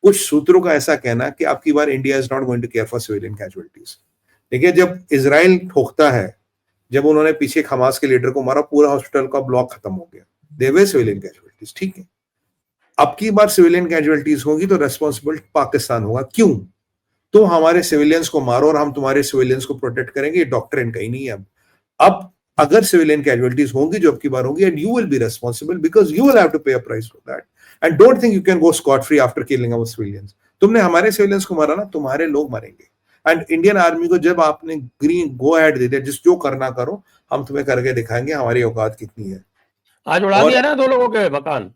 कुछ सूत्रों का ऐसा कहना कि आपकी बार India is not going to care for civilian casualties. देखिए जब इजराइल ठोकता है, जब उन्होंने पीछे हमास के लीडर को मारा, पूरा हॉस्पिटल का ब्लॉक खत्म हो गया। दे वर सिविलियन कैजुअलिटीज, ठीक है। अब की बार सिविलियन कैजुअलिटीज होगी तो रेस्पॉन्सिबल पाकिस्तान होगा। क्यों? तुम हमारे सिविलियंस को मारो और हम तुम्हारे सिविलियंस को प्रोटेक्ट करेंगे, ये डॉक्ट्रिन कहीं नहीं है। अब अगर सिविलियन कैजुअलिटीज होंगी जो अब की बार होंगी, and you will be responsible because you will have to pay a price for that. And don't think you can go scot free after killing our civilians. तुमने हमारे सिविलियंस को मारा ना, तुम्हारे लोग मरेंगे। एंड इंडियन आर्मी को जब आपने ग्रीन गो अहेड दे दिया, जिस जो करना करो, हम तुम्हें करके दिखाएंगे हमारी औकात कितनी है। आज उड़ा दिया ना 2 लोगों के मकान।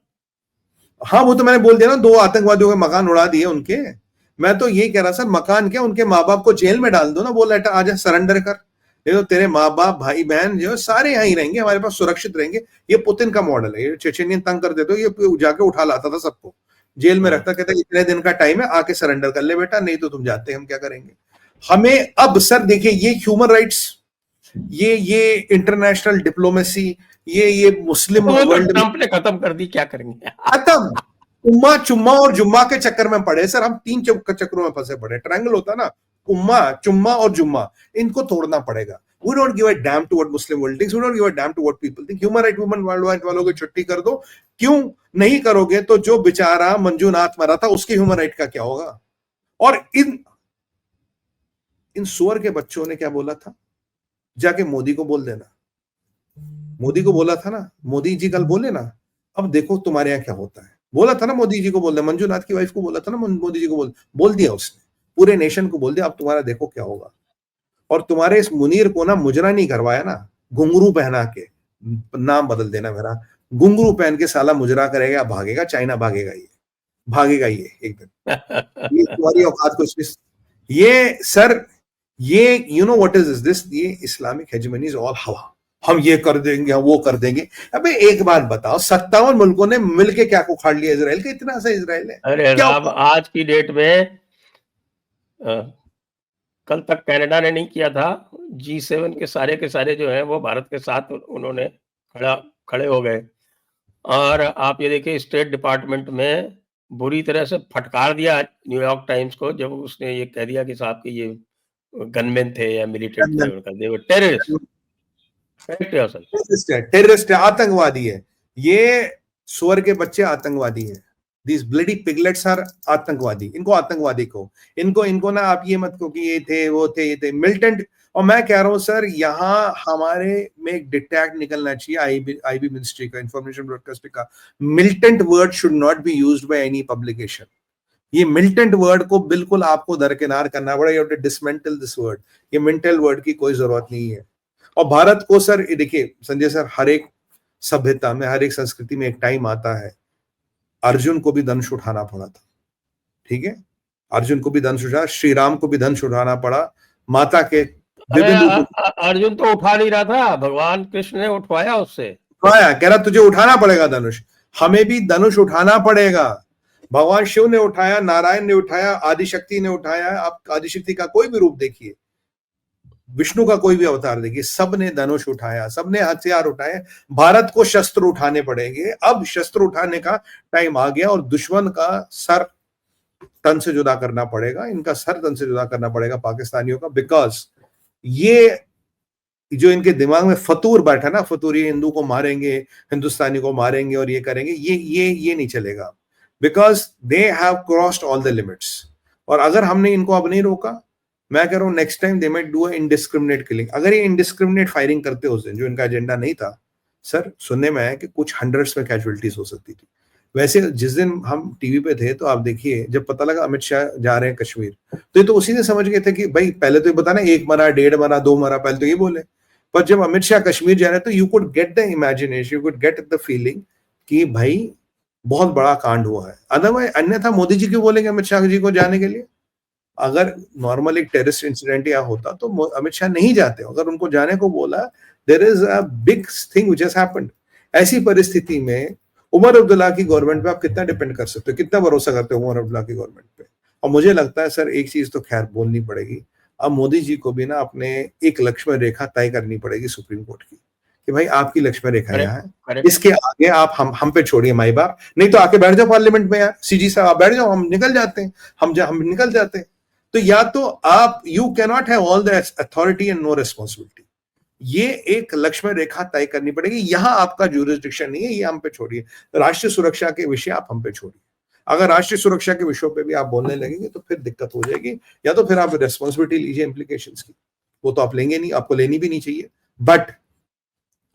हाँ वो तो मैंने बोल दिया ना, 2 आतंकवादियों के मकान उड़ा दिए उनके। मैं तो ये कह रहा सर, मकान क्या, उनके माँ बाप को जेल में डाल दो ना, बोल लेटर आजा सरेंडर कर। ये तो तेरे माँ बाप भाई बहन जो सारे यहीं रहेंगे, हमारे पास सुरक्षित रहेंगे। ये पुतिन का मॉडल है। ये चेचेनियन तंग कर देते हो, ये जाके उठा लाता था सबको, जेल में रखता, कहता इतने दिन का टाइम है, आके सरेंडर कर ले बेटा, नहीं तो तुम जाते हम क्या करेंगे। हमें अब सर देखिए, ये ह्यूमन राइट्स, ये इंटरनेशनल डिप्लोमेसी, ये मुस्लिम वर्ल्ड ट्रंप ने खत्म कर दी, क्या करेंगे। खत्म। उम्मा चुम्मा और जुम्मा के चक्कर में पड़े सर। हम 3 चक्करों में फंसे पड़े। ट्रायंगल होता ना, उम्मा चुम्मा और जुम्मा, इनको तोड़ना पड़ेगा। We don't give a damn to what Muslim world thinks. We don't give a damn to what people think. Human right women worldwide वालों की छुट्टी कर दो। क्यों नहीं करोगे तो जो बेचारा मंजूनाथ मरा था उसके ह्यूमन राइट का क्या होगा। और इन सुअर के बच्चों ने क्या बोला था, जाके मोदी को बोल देना। मोदी को बोला था ना, मोदी जी कल बोले ना, अब देखो तुम्हारे यहाँ क्या होता है। बोला था ना मोदी जी को बोल दे, मंजूनाथ की वाइफ को बोला था ना मोदी जी को बोल दिया उसने, पूरे नेशन को बोल दिया, अब तुम्हारा देखो क्या होगा। और तुम्हारे इस मुनीर को ना मुजरा नहीं करवाया ना, घुंघरू पहना के, नाम बदल देना मेरा, घुंघरू पहन के साला मुजरा करेगा, भागेगा, चाइना भागेगा, ये भागेगा ये एक दिन। ये तुम्हारी औकात को, ये सर, ये you know what is this, ये इस्लामिक हेजेमनी इज ऑल हवा हम ये कर देंगे, हम वो कर देंगे। अबे एक बात बताओ, 57 मुल्कों ने मिलके क्या उखाड़ लिया इसराइल का? इतना सा इसराइल है अरे क्या? साहब, आज की डेट में कल तक कनाडा ने नहीं किया था, G7 के सारे जो है वो भारत के साथ उन्होंने खड़े हो गए। और आप ये देखिए, स्टेट डिपार्टमेंट में बुरी तरह से फटकार दिया न्यूयॉर्क टाइम्स को, जब उसने ये कह दिया कि साहब कि ये गनमैन थे या मिलिटेंट थे, उनका दे वर टेररिस्ट। टेररिस्ट है, आतंकवादी है। ये सुअर के बच्चे आतंकवादी है। These bloody piglets are आतंकवादी। इनको आतंकवादी को, इनको ना आप ये मत कहो कि ये थे वो थे ये थे मिलिटेंट। और मैं कह रहा हूं सर, यहाँ हमारे में एक डिटैक्ट निकलना चाहिए आईबी मिनिस्ट्री का, इंफॉर्मेशन ब्रॉडकास्टिंग का। Militant word should not be used by any publication. ये मिलिटेंट वर्ड को बिल्कुल आपको दरकिनार करना पड़ेगा। You have to dismantle this word. ये मिलिटेंट वर्ड की कोई जरूरत नहीं है। और भारत को सर, देखिए संजय सर, हर एक सभ्यता में, हर एक संस्कृति में एक टाइम आता है। अर्जुन को भी धनुष उठाना पड़ा था, ठीक है? अर्जुन को भी धनुष उठाना, श्री राम को भी धनुष उठाना पड़ा। माता के अर्जुन तो उठा नहीं रहा था, भगवान कृष्ण ने उठवाया उससे। उठाया, कह रहा तुझे उठाना पड़ेगा धनुष। हमें भी धनुष उठाना पड़ेगा। भगवान शिव ने उठाया, नारायण ने उठाया, आदिशक्ति ने उठाया। आप आदिशक्ति का कोई भी रूप देखिए, विष्णु का कोई भी अवतार देखिए, सब ने धनुष उठाया, सब ने हथियार उठाए। भारत को शस्त्र उठाने पड़ेंगे। अब शस्त्र उठाने का टाइम आ गया और दुश्मन का सर तन से जुदा करना पड़ेगा। इनका सर तन से जुदा करना पड़ेगा पाकिस्तानियों का। बिकॉज ये जो इनके दिमाग में फतूर बैठा ना, फतूर, ये हिंदू को मारेंगे, हिंदुस्तानी को मारेंगे और ये करेंगे, ये नहीं चलेगा। Because they have crossed all the limits. और अगर हमने इनको अब नहीं रोका, मैं कह रहा हूं next time they might do a indiscriminate killing. अगर ये इंडिस्क्रिमिनेट फायरिंग करते उस दिन, जो इनका एजेंडा नहीं था सर, सुनने में आया कि कुछ हंड्रेड्स में कैजुअलिटीज हो सकती थी। वैसे जिस दिन हम टीवी पे थे तो आप देखिए, जब पता लगा अमित शाह जा रहे हैं कश्मीर, तो ये तो उसी ने समझ गए थे कि भाई पहले तो ये बताना 1 मरा, 1.5 मरा, 2 मरा, पहले तो ये बोले। पर जब अमित शाह कश्मीर जा रहे हैं तो you could get the imagination, you could get the feeling कि भाई बहुत बड़ा कांड हुआ है। अदरवाइज अन्यथा मोदी जी क्यों बोलेंगे अमित शाह जी को जाने के लिए? अगर नॉर्मल एक टेररिस्ट इंसिडेंट या होता तो अमित शाह नहीं जाते। अगर उनको जाने को बोला, there is a big thing which has happened. ऐसी परिस्थिति में उमर अब्दुल्ला की गवर्नमेंट पे आप कितना डिपेंड कर सकते हो, कितना भरोसा करते हो उमर अब्दुल्ला की गवर्नमेंट पे? और मुझे लगता है सर, एक चीज तो खैर बोलनी पड़ेगी, अब मोदी जी को भी ना अपने एक लक्ष्मण रेखा तय करनी पड़ेगी सुप्रीम कोर्ट की, कि भाई आपकी लक्ष्मण रेखा यहाँ है, इसके आगे आप हम पे छोड़िए माई बाप। नहीं तो आके बैठ जाओ पार्लियामेंट में यार, सीजी साहब आप बैठ जाओ, हम निकल जाते हैं, हम निकल जाते हैं। तो या तो आप, you can not have all the authority and no responsibility. ये एक लक्ष्मण रेखा तय करनी पड़ेगी। यहां आपका ज्यूरिसडिक्शन नहीं है, ये हम पे छोड़िए। राष्ट्रीय सुरक्षा के विषय आप हम पे छोड़िए। अगर राष्ट्रीय सुरक्षा के विषयों पे भी आप बोलने लगेंगे तो फिर दिक्कत हो जाएगी। या तो फिर आप रिस्पॉन्सिबिलिटी लीजिए इम्प्लीकेशंस की, वो तो आप लेंगे नहीं, आपको लेनी भी नहीं चाहिए। बट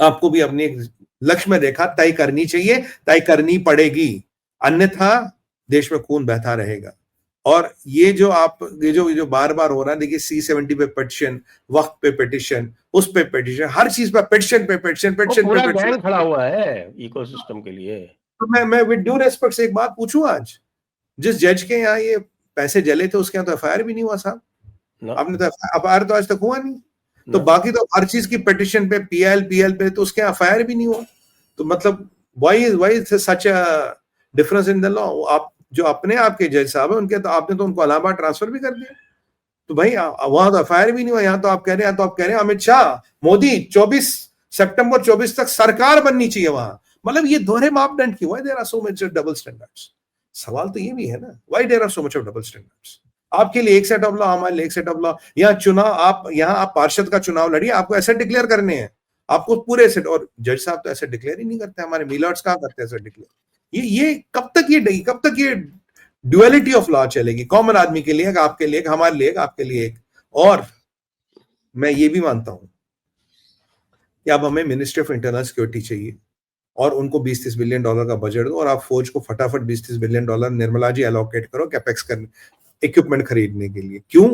आपको भी अपनी एक लक्ष्मण रेखा तय करनी चाहिए, तय करनी पड़ेगी, अन्यथा देश में खून बहता रहेगा। और ये जो बार बार हो रहा है, देखिए C-70 पे पिटीशन, वक्त पे पिटीशन, उस पे पिटीशन, हर चीज पे पिटीशन पे पिटीशन पूरा गैंग खड़ा हुआ है इकोसिस्टम के लिए। तो मैं विद ड्यू रेस्पेक्ट से एक बात पूछूं, आज जिस जज के यहाँ ये पैसे जले थे उसके यहाँ तो एफआईआर भी नहीं हुआ साहब। आपने तो एफआईआर तो आज तक हुआ नहीं। तो बाकी तो हर चीज की पिटीशन पे, पीएल पे, तो उसके एफआईआर भी नहीं हुआ। तो मतलब why is such a difference in the law? आप जो अपने आपके जज साहब है उनके, तो आपने तो उनको इलाहाबाद ट्रांसफर भी कर दिया। तो भाई वहां तो एफआईआर भी नहीं हुआ, यहाँ तो आप कह रहे हैं अमित शाह, मोदी 24 सितंबर तक सरकार बननी चाहिए वहां। मतलब ये दोहरे मापदंड क्यों है? There are so much double standards. सवाल तो ये भी है ना, why there are so much of double standards? आपके लिए एक सेट ऑफ लॉ, हमारे लिए एक सेट ऑफ लॉ। यहाँ आप पार्षद का चुनाव लड़िए, आपको ऐसे डिक्लेयर करने हैं, आपको पूरे सेट। और जज साहब तो ऐसे डिक्लेयर ही नहीं करते, हमारे मिलर्स कहाँ करते हैं ऐसे डिक्लेयर? ये कब तक ये ड्युअलिटी ऑफ लॉ चलेगी? कॉमन आदमी के लिए, आपके लिए, हमारे लिए, आपके लिए एक। और मैं ये भी मानता हूं कि अब हमें मिनिस्ट्री ऑफ इंटरनल सिक्योरिटी चाहिए और उनको 20-30 बिलियन डॉलर का बजट दो और आप फौज को फटाफट 20-30 billion dollar Nirmala ji allocate करो कैपेक्स करने, इक्विपमेंट खरीदने के लिए। क्यों?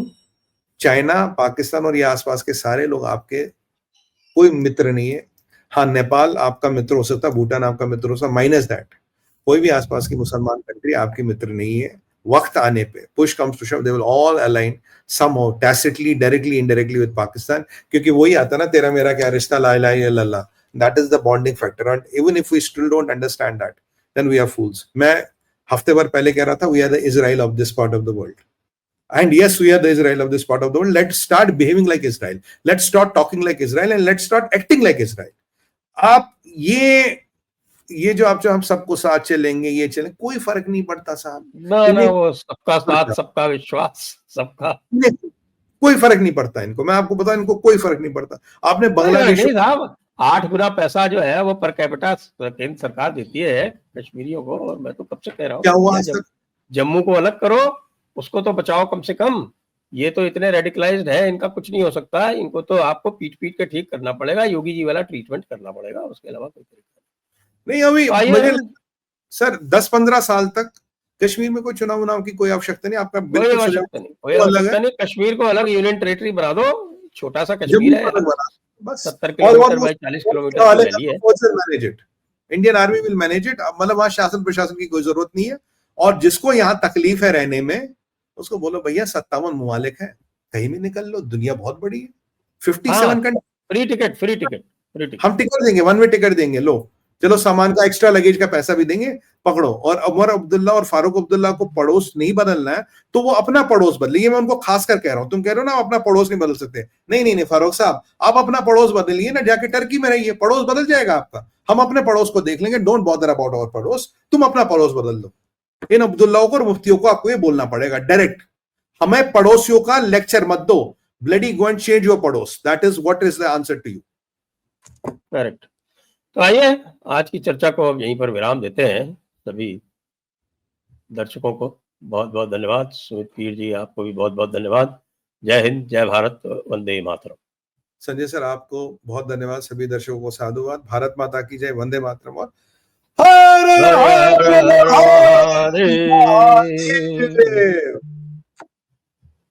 चाइना, पाकिस्तान और ये आसपास के सारे लोग आपके कोई मित्र नहीं है। हाँ, नेपाल आपका मित्र हो सकता है, भूटान आपका मित्र हो सकता है, माइनस दैट कोई भी आसपास की मुसलमान कंट्री आपकी मित्र नहीं है। वक्त आने पे push comes to shove they will all align somehow tacitly, directly, indirectly with Pakistan, क्योंकि वही आता ना तेरा मेरा क्या रिश्ता, ला इलाहा इल्लल्लाह, that is the bonding factor. And even if we still don't understand that, then we are fools. मैं हफ्ते भर पहले कह रहा था we are the Israel of this part of the world. And yes, we are the Israel of this part of the world. Let's start behaving like Israel. Let's start talking like Israel and let's start acting like Israel. आप ये जो आप जो हम सबको साथ चलेंगे, ये चलें, कोई फर्क नहीं पड़ता साहब। ना वो सबका साथ, सबका विश्वास, सबका कोई फर्क नहीं पड़ता इनको। मैं आपको बताऊं, इनको कोई फर्क नहीं पड़ता। आपने बांग्लादेश नहीं साहब, 8 गुना पैसा जो है वो पर कैपिटा केंद्र सरकार देती है कश्मीरियों को, और मैं तो कब से कह रहा हूँ क्या हुआ, जम्मू को अलग करो, उसको तो बचाओ कम से कम। ये तो इतने रेडिकलाइज्ड है, इनका कुछ नहीं हो सकता। इनको तो आपको पीट के ठीक करना पड़ेगा, योगी जी वाला ट्रीटमेंट करना पड़ेगा, उसके अलावा कोई तरीका नहीं। अभी मुझे सर 10-15 साल तक कश्मीर में कोई चुनाव की कोई आवश्यकता नहीं। आपका कोई आवश्यकता नहीं। कश्मीर को अलग यूनियन टेरिटरी बना दो, छोटा सा कश्मीर है, बस 70 kilometre bye 40 kilometre. Indian army will manage it. मतलब वहां शासन प्रशासन की कोई जरूरत नहीं है। और जिसको यहाँ तकलीफ है रहने में, उसको बोलो भैया 57 मुमालिक है, कहीं भी निकल लो, दुनिया बहुत बड़ी है। 57 फ्री टिकट हम टिकट देंगे, 1 वे टिकट देंगे, लो चलो, सामान का एक्स्ट्रा लगेज का पैसा भी देंगे, पकड़ो। और उमर अब्दुल्ला और फारूक अब्दुल्ला को पड़ोस नहीं बदलना है तो वो अपना पड़ोस बदले। ये मैं उनको खास कर कह रहा हूं। तुम कह रहे हो ना अपना पड़ोस नहीं बदल सकते, नहीं फारूक साहब, आप अपना पड़ोस बदलिए ना, जाके टर्की में रहिए, पड़ोस बदल जाएगा आपका। हम अपने पड़ोस को देख लेंगे, डोंट बॉदर अबाउट आवर पड़ोस, तुम अपना पड़ोस बदल दो। इन अब्दुल्लाओं को और मुफ्तियों को आपको ये बोलना पड़ेगा डायरेक्ट, हमें पड़ोसियों का लेक्चर मत दो, bloody go and change your पड़ोस। That is what is the answer to you. Correct. तो आइए आज की चर्चा को अब यहीं पर विराम देते हैं। सभी दर्शकों को बहुत बहुत धन्यवाद। सुमित पीर जी, आपको भी बहुत बहुत धन्यवाद। जय हिंद, जय भारत, वंदे मातरम। संजय सर, आपको बहुत धन्यवाद। सभी दर्शकों को साधुवाद। भारत माता की जय, वंदे मातरम और हर हर महादेव।